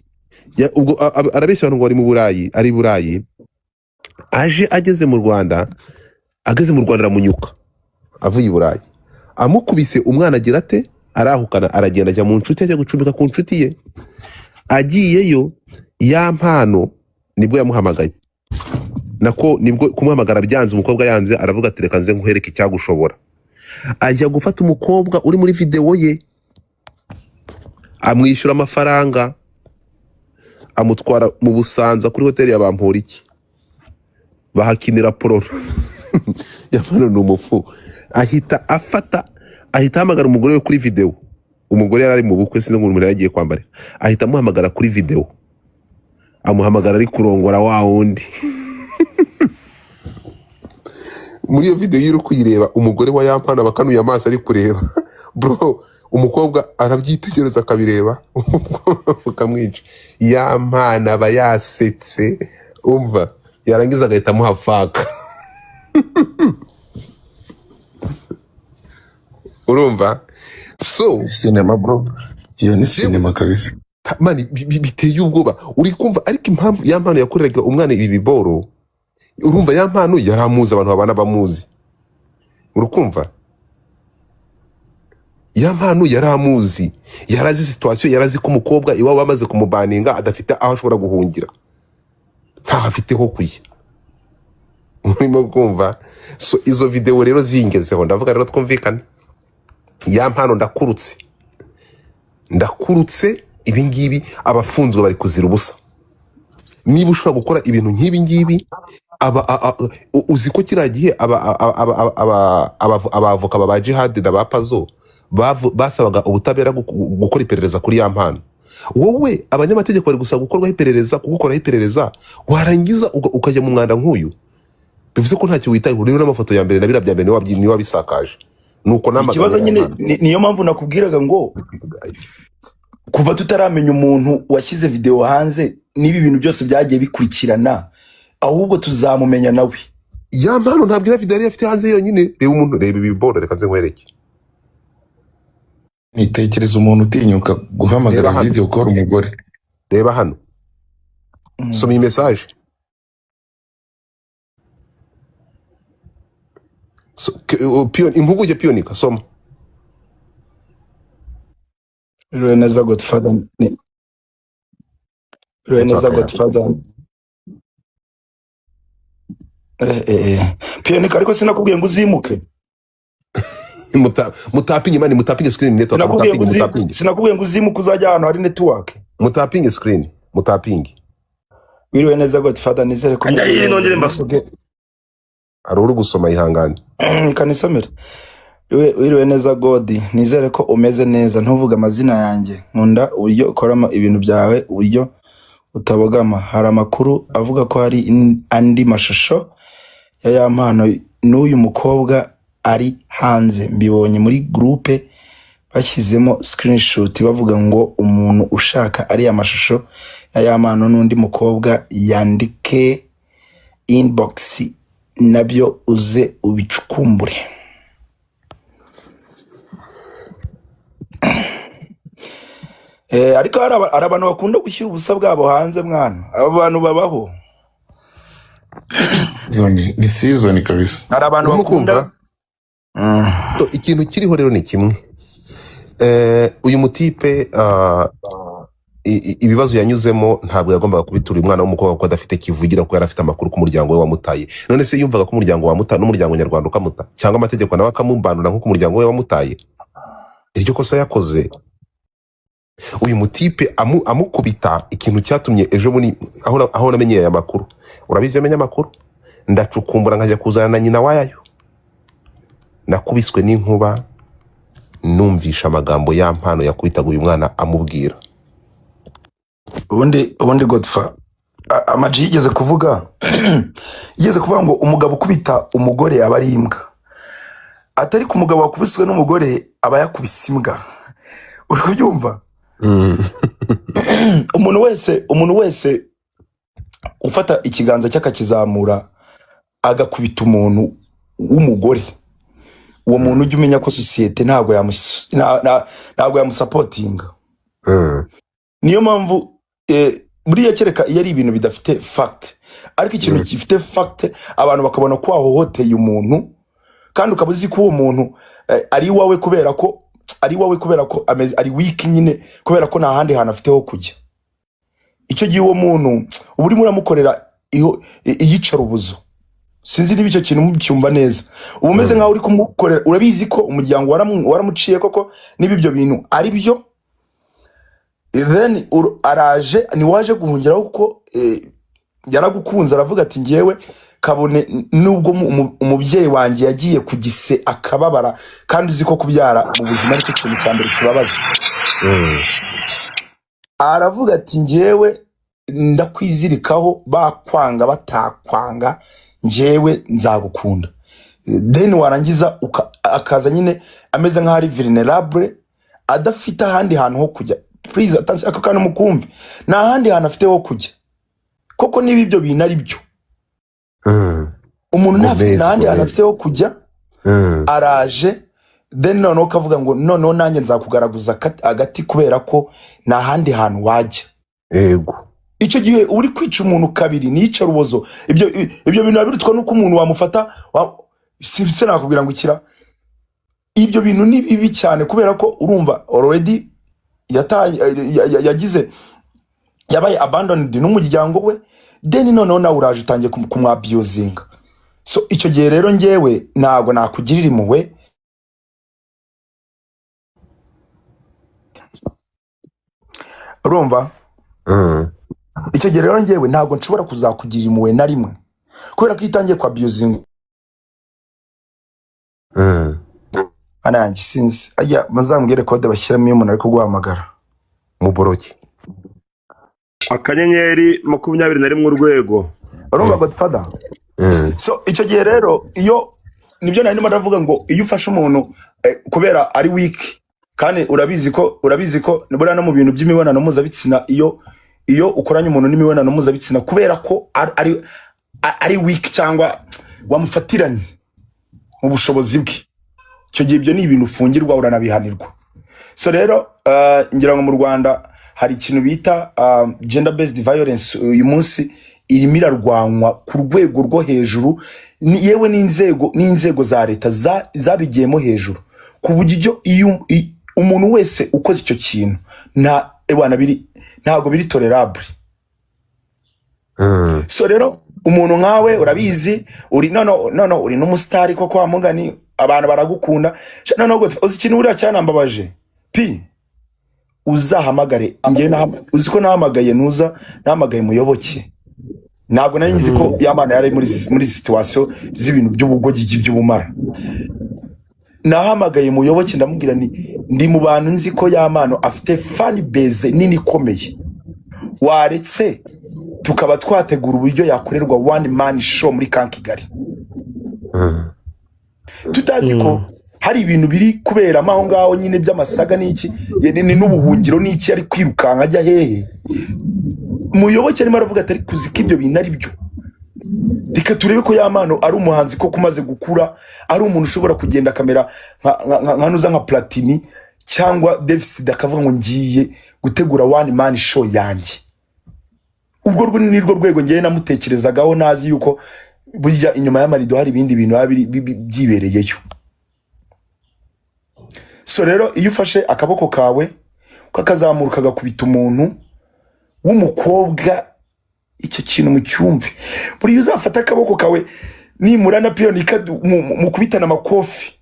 ubwo arabeshya abantu ngo ari mu Burayi ari i Burayi aje ageze mu Rwanda aramunyuka avuye i Burayi amukubise umwana agira ate arahukana aragenda ajya mu nshuti ajya gucumbika ku nshuti ye agiyeyo ya mpano nibwo yamuhamagaye nako nibwo kumuhamagara byanze umukobwa yanze aravuga ati reka nze nkuhereke icyagushobora ajya gufata umukobwa uri muri video ye amwishyura amafaranga amutwara mu Busanza kuri hoteli ya Bamporiki bahakinira pororo yafano n'umufu ahita ahamagara umugore we kuri video umugore yari mu bukwe sinzi ngo umuntu yagiye kwambara ahita amuhamagara kuri video amuhamagara ari kurongora wa wundi muri iyo video yiri kuyireba umugore wa yampana bakanuye amaso ari kureba bro umukobwa arabyitegereza akabireba ukamwica yampana aba yasetse umva yarangiza agahita amuhafaka urumva so cinema bro iyo ni cinema kabisa mani biteye ubwoba uri kumva ariko impamvu ya mpano yakoreraga umwana ibi biboro urumva ya mpano yaramuzi abantu babana bamuzi urukumva ya mpano yaramuzi yarazi situation yarazi ko umukobwa iwabo bamaze kumubaninga adafite aho ashobora guhungira nta afite ho kuye urimo kumva so izo video rero zingezeho ndavuga rero twumvikane ya mpano ndakurutse ibi ngibi abafunzwe bari kuzira ubusa. Niba ushobora gukora ibintu nk'ibi ngibi uzi ko kiriya gihe abavoka ba jihad na ba pazo basabaga ubutabera gukora iperereza kuri ya mpano. Wowe abanyamategeko bari gusaba kugukoraho iperereza warangiza ukajya mu mwanda nk'uyu. Bivuze ko ntacyo witayeho. Rero n'amafoto ya mbere na biriya bya mbere niwe wabisakaje. Nuko ikibazo nyine niyo mpamvu nakubwiraga ngo kuva tutaramenya umuntu washyize video hanze n'ibi bintu byose byagiye bikurikirana, ahubwo tuzamumenya nawe. Ya mpano ntabwo ira video yari afite hanze yonyine. Reba umuntu, reba ibibona, reka nze nkwereke. Nitekereza umuntu utinyuka guhamagara video call umugore. Reba hano. Soma iyi message. Impuguke Pionika, soma. Reneza Godfather. Pionika ariko sinakubwiye ngo uzimuke. Mutapinge mani, mutapinge screen network, mutapinge. Sinakubwiye ngo uzimuke uzajya ahantu hari network. Mutapinge screen, mutapinge. Wiriwe neza Godfather, nizere ko ari uri gusoma ihangane. Kanisomera. Wiriwe neza God, nizere ko umeze neza, ntuvuga amazina yanjye. Nkunda uburyo ukoramo ibintu byawe, uburyo utabogama. Hari amakuru avuga ko hari andi mashusho ya mpano n'uyu mukobwa ari hanze. Mbibonye muri groupe bashyizemo screenshot bavuga ngo umuntu ushaka ari amashusho ya mpano n'undi mukobwa yandike inbox nabyo uze ubicukumbure. Ariko hari abantu bakunda gushyira ubusa bwabo hanze mwana. Abo bantu babaho. Ni season kabisa. Hari abantu bakunda. Ikintu kiriho rero ni kimwe. Uyu mutipe ibibazo yanyuzemo ntabwo yagombaga kubitura umwana w'umukobwa ko adafite kivugira ko yarafite amakuru ku muryango we wamutaye. None se yumvaga ko umuryango wamutaye n'umuryango nyarwanda ukamuta cyangwa amategeko nawe akamubanura nk'uko umuryango we wamutaye. Iryo kosa yakoze. Uyu mutipe amukubita ikintu cyatumye ejo muri aho namenyeye aya makuru. Urabizi yamenye amakuru? Ndacukumbura nkajya kuzana na nyina wayayo. Nakubiswe n'inkuba numvisha amagambo ya mpano yakubitaga uyu mwana amubwira. Ubundi Godfather Amaji yigeze kuvuga ngo umugabo ukubita umugore aba ari imbwa. Atari ku mugabo wakubiswe n'umugore aba yakubise imbwa. Uri kubyumva? Umuntu wese ufata ikiganza cy'akakizamura agakubita umuntu w'umugore, uwo muntu ujye umenya ko societe ntabwo yamusapotinga. Niyo mpamvu buriya kereka iyo ari ibintu bidafite fact, ariko ikintu gifite fact abantu bakabona ko ahohoteye umuntu kandi ukabuzi ko uwo muntu ari wawe kubera ko ameze ari weak nyine kubera ko nta handi hantu afite ho kujya. Icyo gihe uwo muntu uburi muramukorera iyicarubuzo. Sinzi niba icyo kintu mubyumva neza. Umeze nkaho uri kumukorera, urabizi ko umuryango waramuciye koko niba ibyo bintu ari byo. Then araje ni waje guhungiraho kuko yaragukunze aravuga ati ngewe kabone nubwo umubyeyi wanjye yagiye kugise akababara kandi uzi ko kubyara mu buzima aricyo kintu cya mbere kibabaza. Aravuga ati ngewe ndakwizirikaho bakwanga batakwanga ngewe nzagukunda. Then warangiza akaza nyine ameze nkaho ari vulnerable adafite ahandi hantu ho kujya. Please attention aka kantu mukumve, nta handi hantu afite ho kujya koko niba ibyo bintu ari byo. Umuntu nta handi hantu afite ho kujya. Araje then noneho kavuga ngo noneho nanjye nzakugaragaza agati kubera ko nta handi hantu wajya. Ego icyo gihe uri kwica umuntu kabiri nica rubozo. Ibyo bintu babirutwa nuko umuntu wamufata se nakubwira ngo ikira. Ibyo bintu ni bibi cyane kubera ko urumva already yabaye abandoned n'umuryango we, then noneho nawe uraje utangiye kumwabuzinga. So icyo gihe rero ngewe ntago nakugirira impuhwe urumva icyo gihe rero njyewe ntabwo nshobora kuzakugira impuhwe na rimwe kubera ko itangiye kwa abusing ananjye sinzi ajya bazambwire kode bashyiramo iyo umuntu ari kuguhamagara mu boroki akanyenyeri 21 urwego urumva Godfather so icyo gihe rero iyo nibyo nari ndimo ndavuga ngo iyo ufashe umuntu kubera ari weak kandi urabizi ko buriya no mu bintu by'imibonano mpuzabitsina iyo ukoranye umuntu n'imibonano mpuzabitsina kubera ko ari weak cyangwa wamufatiranye mu bushobozi bwe icyo gihe ibyo ni ibintu ufungirwa uranabihanirwa so rero ngira ngo mu Rwanda hari ikintu bita gender based violence uyu munsi irimo irarwanwa ku rwego rwo hejuru yewe n'inzego za leta zabigiyemo hejuru ku buryo iyo umuntu wese ukoze icyo kintu ntabwo biri tolerable so rero umuntu nkawe urabizi uri uri n'umusitari koko wa mugani abantu baragukunda uzi ikintu buriya cyanambabaje uzahamagare uzi ko nahamagaye nahamagaye Muyoboke ntabwo nari nzi ko Yamana yari muri situation z'ibintu by'ubugogi by'ubumara nahamagaye Muyoboke ndamubwira ndi mu bantu nzi ko Yamana afite fan base nini ikomeye waretse tukaba twategura uburyo yakorerwa one man show muri Kigali tutazi ko hari ibintu biri kubera aho ngaho nyine by'amasaga n'iki n'ubuhungiro n'iki ari kwirukanka ajya hehe Muyoboke arimo aravuga atari kuzika ibyo bintu ari byo reka turebe ko Yamana ari umuhanzi ko kumaze gukura ari umuntu ushobora kugenda kamera nka Platini cyangwa David akavuga ngo ngiye gutegura one man show yanjye ubwo ni rwo rwego ngiye namutekerezagaho nazi yuko burya inyuma y'amarido hari ibindi bintu byibereyeyo so rero iyo ufashe akaboko kawe ukakazamura ukagakubita umuntu w'umukobwa icyo kintu mu cyumve buri uzafata akaboko kawe nimurana piyonika mu kubitana amakofi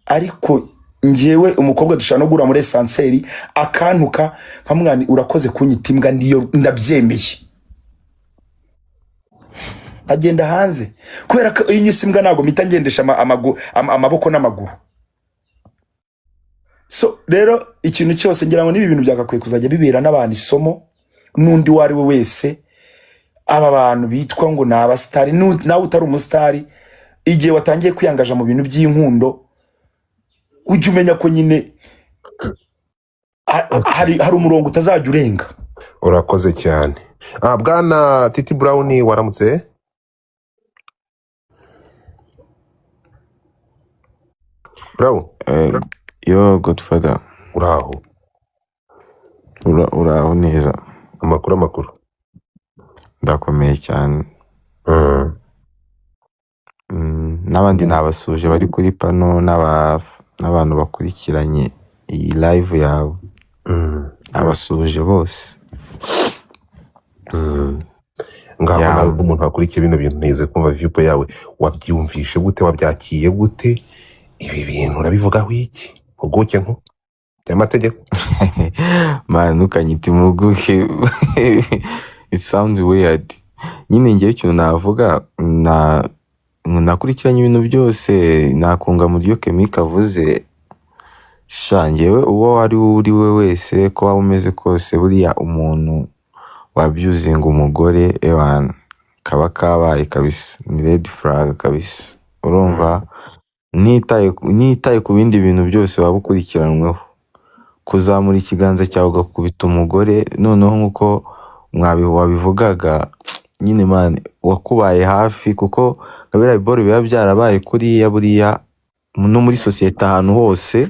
ariko njyewe umukobwa dushana gura muri esanseri akantuka nkamwani urakoze kunyita imbwa ndiyo ndabyemeye agenda hanze kubera ko iyo nyise imbwa ntago mpita ngendesha amaboko n'amaguru so rero ikintu cyose ngira ngo nibi bintu byagakwiye kuzajya bibera n'abantu isomo n'undi wari we wese aba bantu bitwa ngo naba star nawe utari umustar igihe watangiye kwiyangaja mu bintu by'inkundo ujye umenya ko nyine hari umurongo utazajya urenga urakoze cyane bwana Titi Brown waramutse Brown yo Godfather uraho neza amakuru ndakomeye cyane n'abandi nabasuje bari kuri pano n'abantu bakurikiranye iyi live yawe abasuje bose ngaho nawe umuntu wakurikiye bino bintu neze kumva viewpo yawe wabyumvishe gute wabyakiye gute ibi bintu urabivugaho iki uguke nko by'amategeko man ukanyita muguke it sounds weird nyine ngiye ikintu navuga nakurikiranye ibintu byose nakunga mu byo Kemika avuze shangewe uwo wari uri we wese ko waba umeze kose buriya umuntu wabyuzinga umugore ewana kaba kabaye kabisa ni red flag kabisa urumva nitaye ku bindi bintu byose waba ukurikiranweho kuzamura ikiganza cyawe ugakubita umugore noneho nkuko wabivugaga nyine man wakubaye hafi kuko kabera biboro biba byarabaye kuriya buriya no muri societe ahantu hose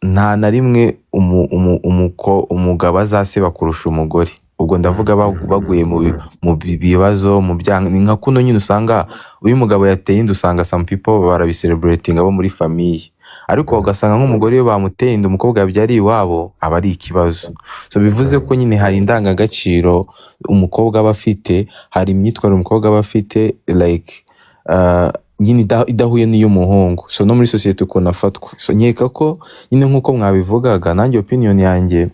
nta na rimwe umugabo azaseba kurusha umugore ubwo ndavuga baguye mu bibazo mu byanga ni nka kuno nyine usanga uyu mugabo yateye inda usanga some people barabicelebrating abo muri famille ariko ugasanga nk'umugore we bamuteye inda umukobwa yabyariye iwabo aba ari ikibazo so bivuze ko nyine hari indangagaciro umukobwa aba afite hari imyitwarire umukobwa aba afite like nyine idahuye n'iy'umuhungu so no muri societe uko nafatwa so nkeka ko nyine nk'uko mwabivugaga nanjye opinion yanjye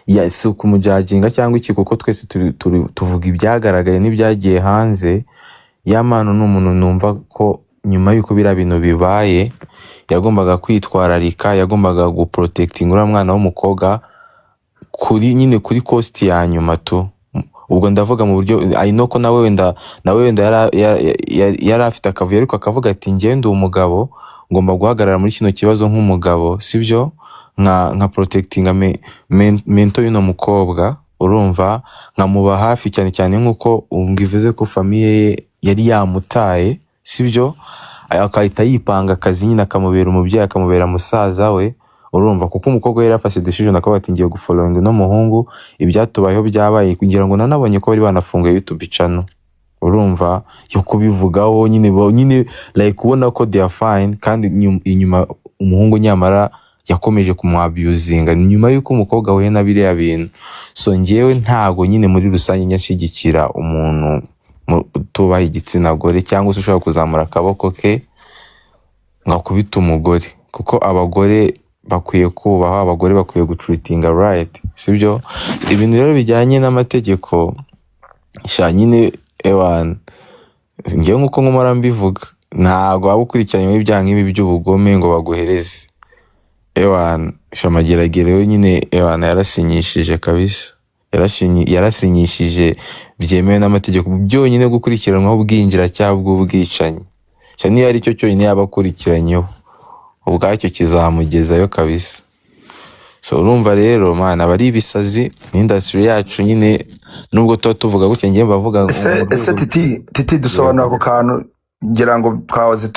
ya si ukumujajinga cyangwa iki, kuko twese tuvuga ibyagaragaye n'ibyagiye hanze. Yamano ni umuntu numva ko nyuma y'uko biriya bintu bibaye yagombaga kwitwararika, yagombaga guprotecting uriya mwana w'umukobwa kuri cost ya nyuma tu. Ubwo ndavuga mu buryo I know ko nawe wenda yari afite akavuyo, ariko akavuga ati njye ndi umugabo ngomba guhagarara muri kino kibazo nk'umugabo, sibyo nka protecting mental y'uno mukobwa, urumva nkamuba hafi cyane cyane nk'uko umbivuze ko famille ye yari yamutaye, sibyo akahita yipanga akazi nyine akamubera umubyeyi, akamubera musaza we, urumva kuko umukobwa yari afashe decision akavuga ati ngiye gufollowing no muhungu, ibyatubayeho byabaye kugira ngo nanabonye ko bari banafunguye YouTube channel, urumva yo kubivugaho nyine like ubona ko they are fine, kandi inyuma umuhungu nyamara yakomeje kumwabuzinga nyuma y'uko umukobwa we na biriya bintu. So ngewe ntago nyine muri rusange nyashigikira umuntu tubaha igitsina gore cyangwa se ushobora kuzamura akaboko ke ngakubita umugore, kuko abagore bakwiye kubaha, abagore bakwiye gutreatinga right, sibyo ibintu rero bijyanye n'amategeko sha nyine ewan ngewe nkuko nkomara mbivuga ntago waba ukurikiranyweho ibyaha nk'ibi by'ubugome ngo baguhereze. Ewan shamageragere nyine ewan yarasinyishije kabisa, yarasinyishije byemewe n'amategeko byonyine gukurikiranwaho ubwinjiracyaha bw'ubwicanyi, cyane niyo ari cyo cyonyine yaba akurikiranyeho ubwacyo kizamugezayo kabisa. So urumva rero mana bari ibisazi industry yacu nyine, nubwo tuba tuvuga gutya ngiye bavuga ese titi dusobanura ako kantu ngira ngo twawaze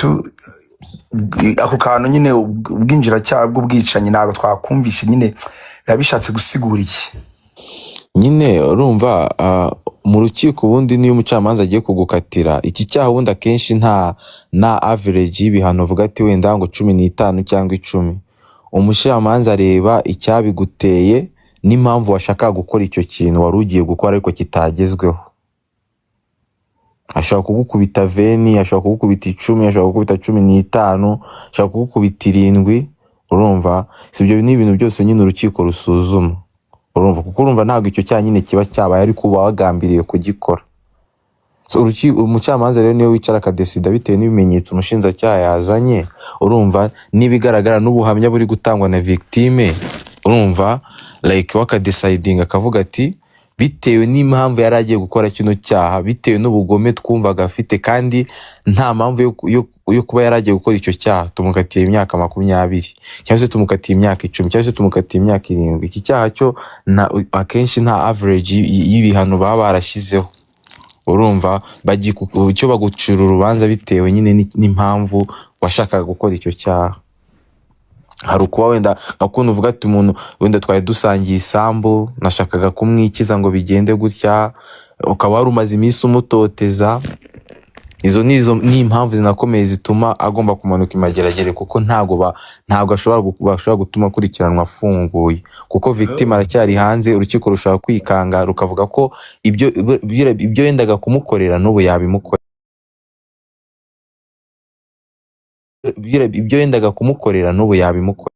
ako kantu nyine ubwinjiracyaha bw'ubwicanyi ntabwo twakumvishe nyine yabishatse gusigura iki nyine. Urumva mu rukiko ubundi niyo umucamanza agiye kugukatira iki cyaha ubundi akenshi na average y'ibihano uvuga ati wenda ngo 15 cyangwa 10, umucamanza areba icyabiguteye n'impamvu washaka gukora icyo kintu wari ugiye gukora ariko kitagezweho. Ashaka kugukubita 20, ashaka kugukubita 10, ashaka kugukubita 15, ashaka kugukubita 7, urumva sibyo ni ibintu byose nyine urukiko rusuzuma, urumva kuko urumva ntabwo icyo cyaha nyine kiba cyabaye ariko uba wagambiriye kugikora. So umucamanza rero niyo wicara akadesida bitewe n'ibimenyetso umushinjacyaha yazanye, urumva nibigaragara n'ubuhamya buri gutangwa na victime, urumva like wakadeciding akavuga ati bitewe n'impamvu yari agiye gukora kino cyaha, bitewe n'ubugome twumvaga afite kandi nta mpamvu yo kuba yari agiye gukora icyo cyaha, tumukatiye imyaka 20 cyangwa se tumukatiye imyaka 10 cyangwa se tumukatiye imyaka 7. Iki cyaha cyo akenshi nta average y'ibihano baba barashyizeho, urumva cyo bagucira urubanza bitewe nyine n'impamvu washakaga gukora icyo cyaha. Hari ukuba wenda gakundi uvuga ati umuntu wenda twari dusangiye isambu nashakaga kumwikiza ngo bigende gutya, ukaba wari umaze iminsi umutoteza. Izo ni impamvu zinakomeye zituma agomba kumanuka imageragere, kuko ntago ashobora gutuma akurikiranwa afunguye, kuko victim aracyari hanze. Urukiko rushaka kwikanga rukavuga ko ibyo yendaga kumukorera n'ubu yabimukorera, ibyo yendaga kumukorera n'ubu yabimukorera.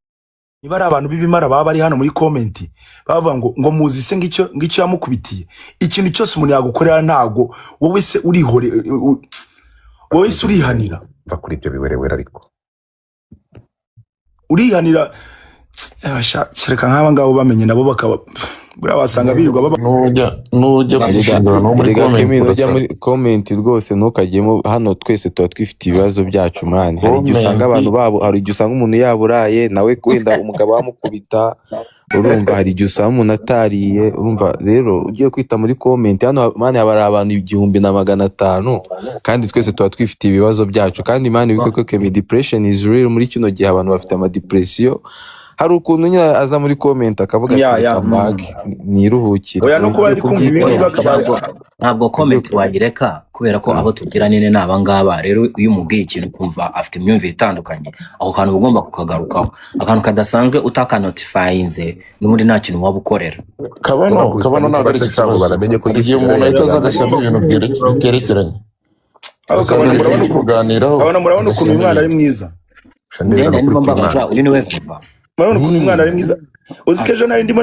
niba ari abantu b'ibimara baba bari hano muri comment bavuga ngo muzi se ngicyo yamukubitiye, ikintu cyose umuntu yagukorera ntago wowe se wowe se urihanira kuri ibyo biwerewera, ariko urihanira kereka nk'aba ngabo bamenye nabo bakaba buriya wasanga birirwa baba nujya kwishingura no muri comment rwose ntukajyemo. Hano twese tuba twifite ibibazo byacu mani. Hari igihe usanga abantu babo, hari igihe usanga umuntu yaburaye nawe wenda umugabo wamukubita, urumva hari igihe usanga umuntu atariye, urumva rero ugiye kwita muri comment hano mani haba ari abantu 1500 kandi twese tuba twifite ibibazo byacu. Kandi mani wiko ko depression is real muri kino gihe abantu bafite ama depression. Hari ukuntu nyine aza muri comment akavuga ati niruhukire. Oya no kuba ari kumva ibintu ntabwo comment wagireka kubera ko abo tugira nene naba ngaba. Rero uyu mubwiye ikintu kumva afite imyumvire itandukanye, aho kantu ugomba kukagarukaho. Akantu kadasanzwe utakanotifyinze n'ubundi nta kintu waba ukorera. kabano ntabwo ari ikibazo, baramenye ko igihe umuntu ahita agashyiramo ibintu byerekeranye. Kabano kuganiraho, murabona ukuntu umwana ari mwiza. Ndende ndimo mbabaza uri niwe vuba. Murabona ukuntu umwana ari mwiza. uzi ko ejo nari ndimo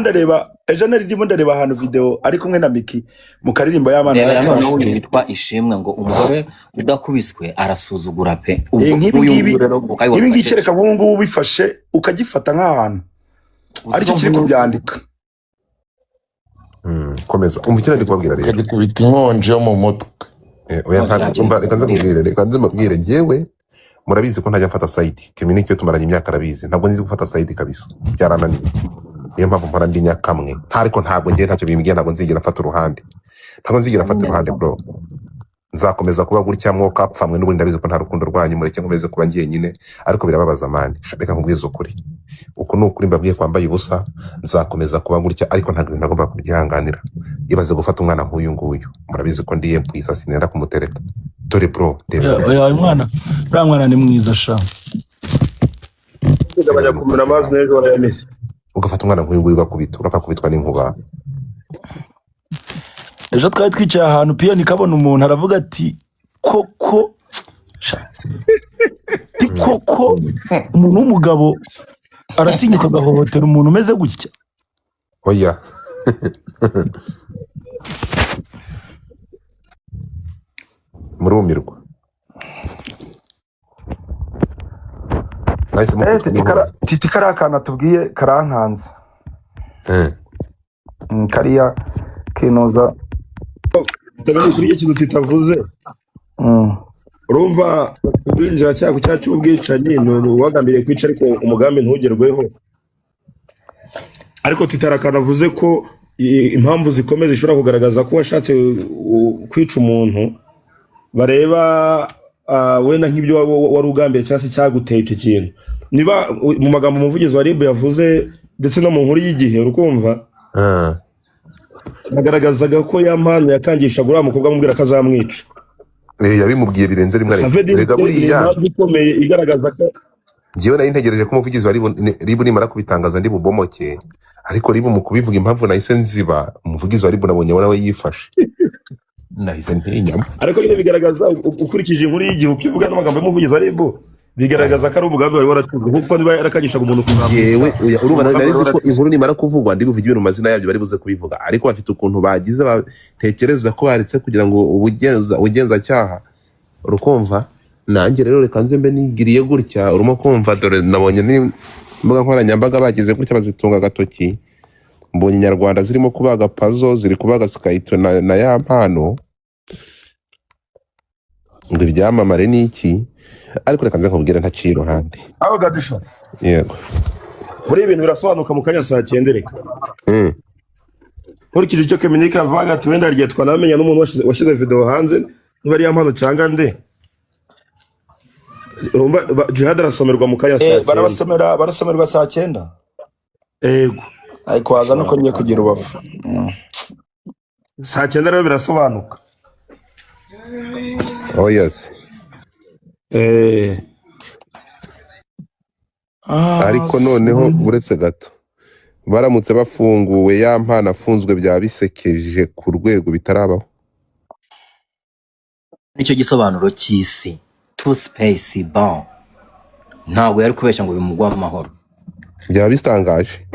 ndareba ahantu video ari kumwe na Miki mu karirimbo y'abana reba noneho y'akarasi. uyu witwa Ishimwe ngo umugore udakubiswe arasuzugura pe Nk'ibi ngibi ukabibona ibi ngibi kereka nk'ubu ngubu bifashe ukagifata nk'ahantu aricyo kiri kubyandika. Komeza umva icyo ndi kubabwira rero. ukagikubita inkonji yo mu mutwe. Oya ntabwo umva, reka nze mbabwire njyewe murabizi ko ntajya mfata side. Kemini cyo tumaranye imyaka arabizi. Ntabwo nzi gufata side kabisa. Byarananiye. Niyo mpamvu mpora ndi nyakamwe. Ariko ntabwo ngiye ntacyo bimbwiye, ntabwo nzigera mfata uruhande. Ntabwo nzigera mfata uruhande bro. Nzakomeza kuba gutya mwoka apfamwe n'ubundi ndabizi ko nta rukundo rwanyu, mureke nkomeze kuba ngiye nyine, ariko birababaza mani. Reka nkubwize ukuri. Uko nukuri mbabwiye kwambaye ubusa, nzakomeza kuba gutya, ariko ntabwo nagomba kubyihanganira. Ibaze gufata umwana nk'uyu nguyu. Murabizi ko ndiye mpwisa sinenda kumutereta. Dore bro, Oya mwana, uriya mwana ni mwiza sha. Ugabanya kumena amazi n'ejo warayamese. ugafata umwana nk'uyu nguyu ugakubita, urakakubitwa n'inkuba. Ejo twari twicaye ahantu piyoni kabona umuntu aravuga ati koko umuntu w'umugabo aratinyuka agahohotera umuntu umeze gutya. Oya. Murumirwa. Titi kariya kantu atubwiye karankanze. Kariya kinoza Tabari kuri ikintu titavuze. Urumva ubwinjira cyako cyacu ubwicanyi wagambiriye kwica ariko umugambi ntugerweho. Ariko titarakanavuze ko impamvu zikomeye zishobora kugaragaza ko washatse kwica umuntu bareba wenda nk'ibyo wari ugambiye cyangwa se cyaguteye icyo kintu. Niba mu magambo umuvugizi wa RIB yavuze ndetse no mu nkuru y'igihe urukumva nagaragazaga ko yampano yakangisha uriya mukobwa amubwira ko azamwica. Yabimubwiye birenze rimwe rega buriya bikomeye igaragaza ko njyewe nari ntegereje ko umuvugizi wa RIB nimara kubitangaza ndi bubomoke, ariko RIB mu kubivuga impamvu nahise nziba, umuvugizi wa RIB nabonye nawe yifashe nahise ntinyama. Ariko nyine bigaragaza ukurikije inkuru y'igihe ukivuga n'amagambo y'umuvugizi wa RIB bigaragaza ko ari umugambi wari waratunze kuko niba yarakagishaga umuntu yewe urumva nari ko inkuru nimara kuvugwa ndi buvuge ibintu mazina yabyo bari buze kubivuga, ariko bafite ukuntu bagize batekereza ko baretse kugira ngo ubugenzacyaha urukumva. Nanjye rero reka nze mbe nigiriye gutya urimo kumva, dore nabonye n'imbuga nkoranyambaga bagize gutya bazitunga agatoki, mbonye Inyarwanda zirimo kubaga puzzle, ziri kubaga Skyto na ya mpano ngo ibyamamare n'iki, ariko reka nze nkubwire ntaciye iruhande. aho gadisha Yego muri ibintu birasobanuka mu kanya saa 9 reka nkurikije icyo Keminike avuga ati wenda rye twanamenya n'umuntu washyize video hanze niba ari yampano cyangwa nde. Urumva Jihad arasomerwa mu kanya saa 9 barasomerwa saa 9. Yego ariko haza nuko ngiye kugira ubavu saa 9 rero birasobanuka. Oh yes. Ariko noneho uretse gato baramutse bafunguwe ya mpana afunzwe byaba bisekeje ku rwego bitarabaho. nicyo gisobanuro cy'isi two space bon ntabwo yari kubeshya ngo bimugwa amahoro. Byaba bitangaje.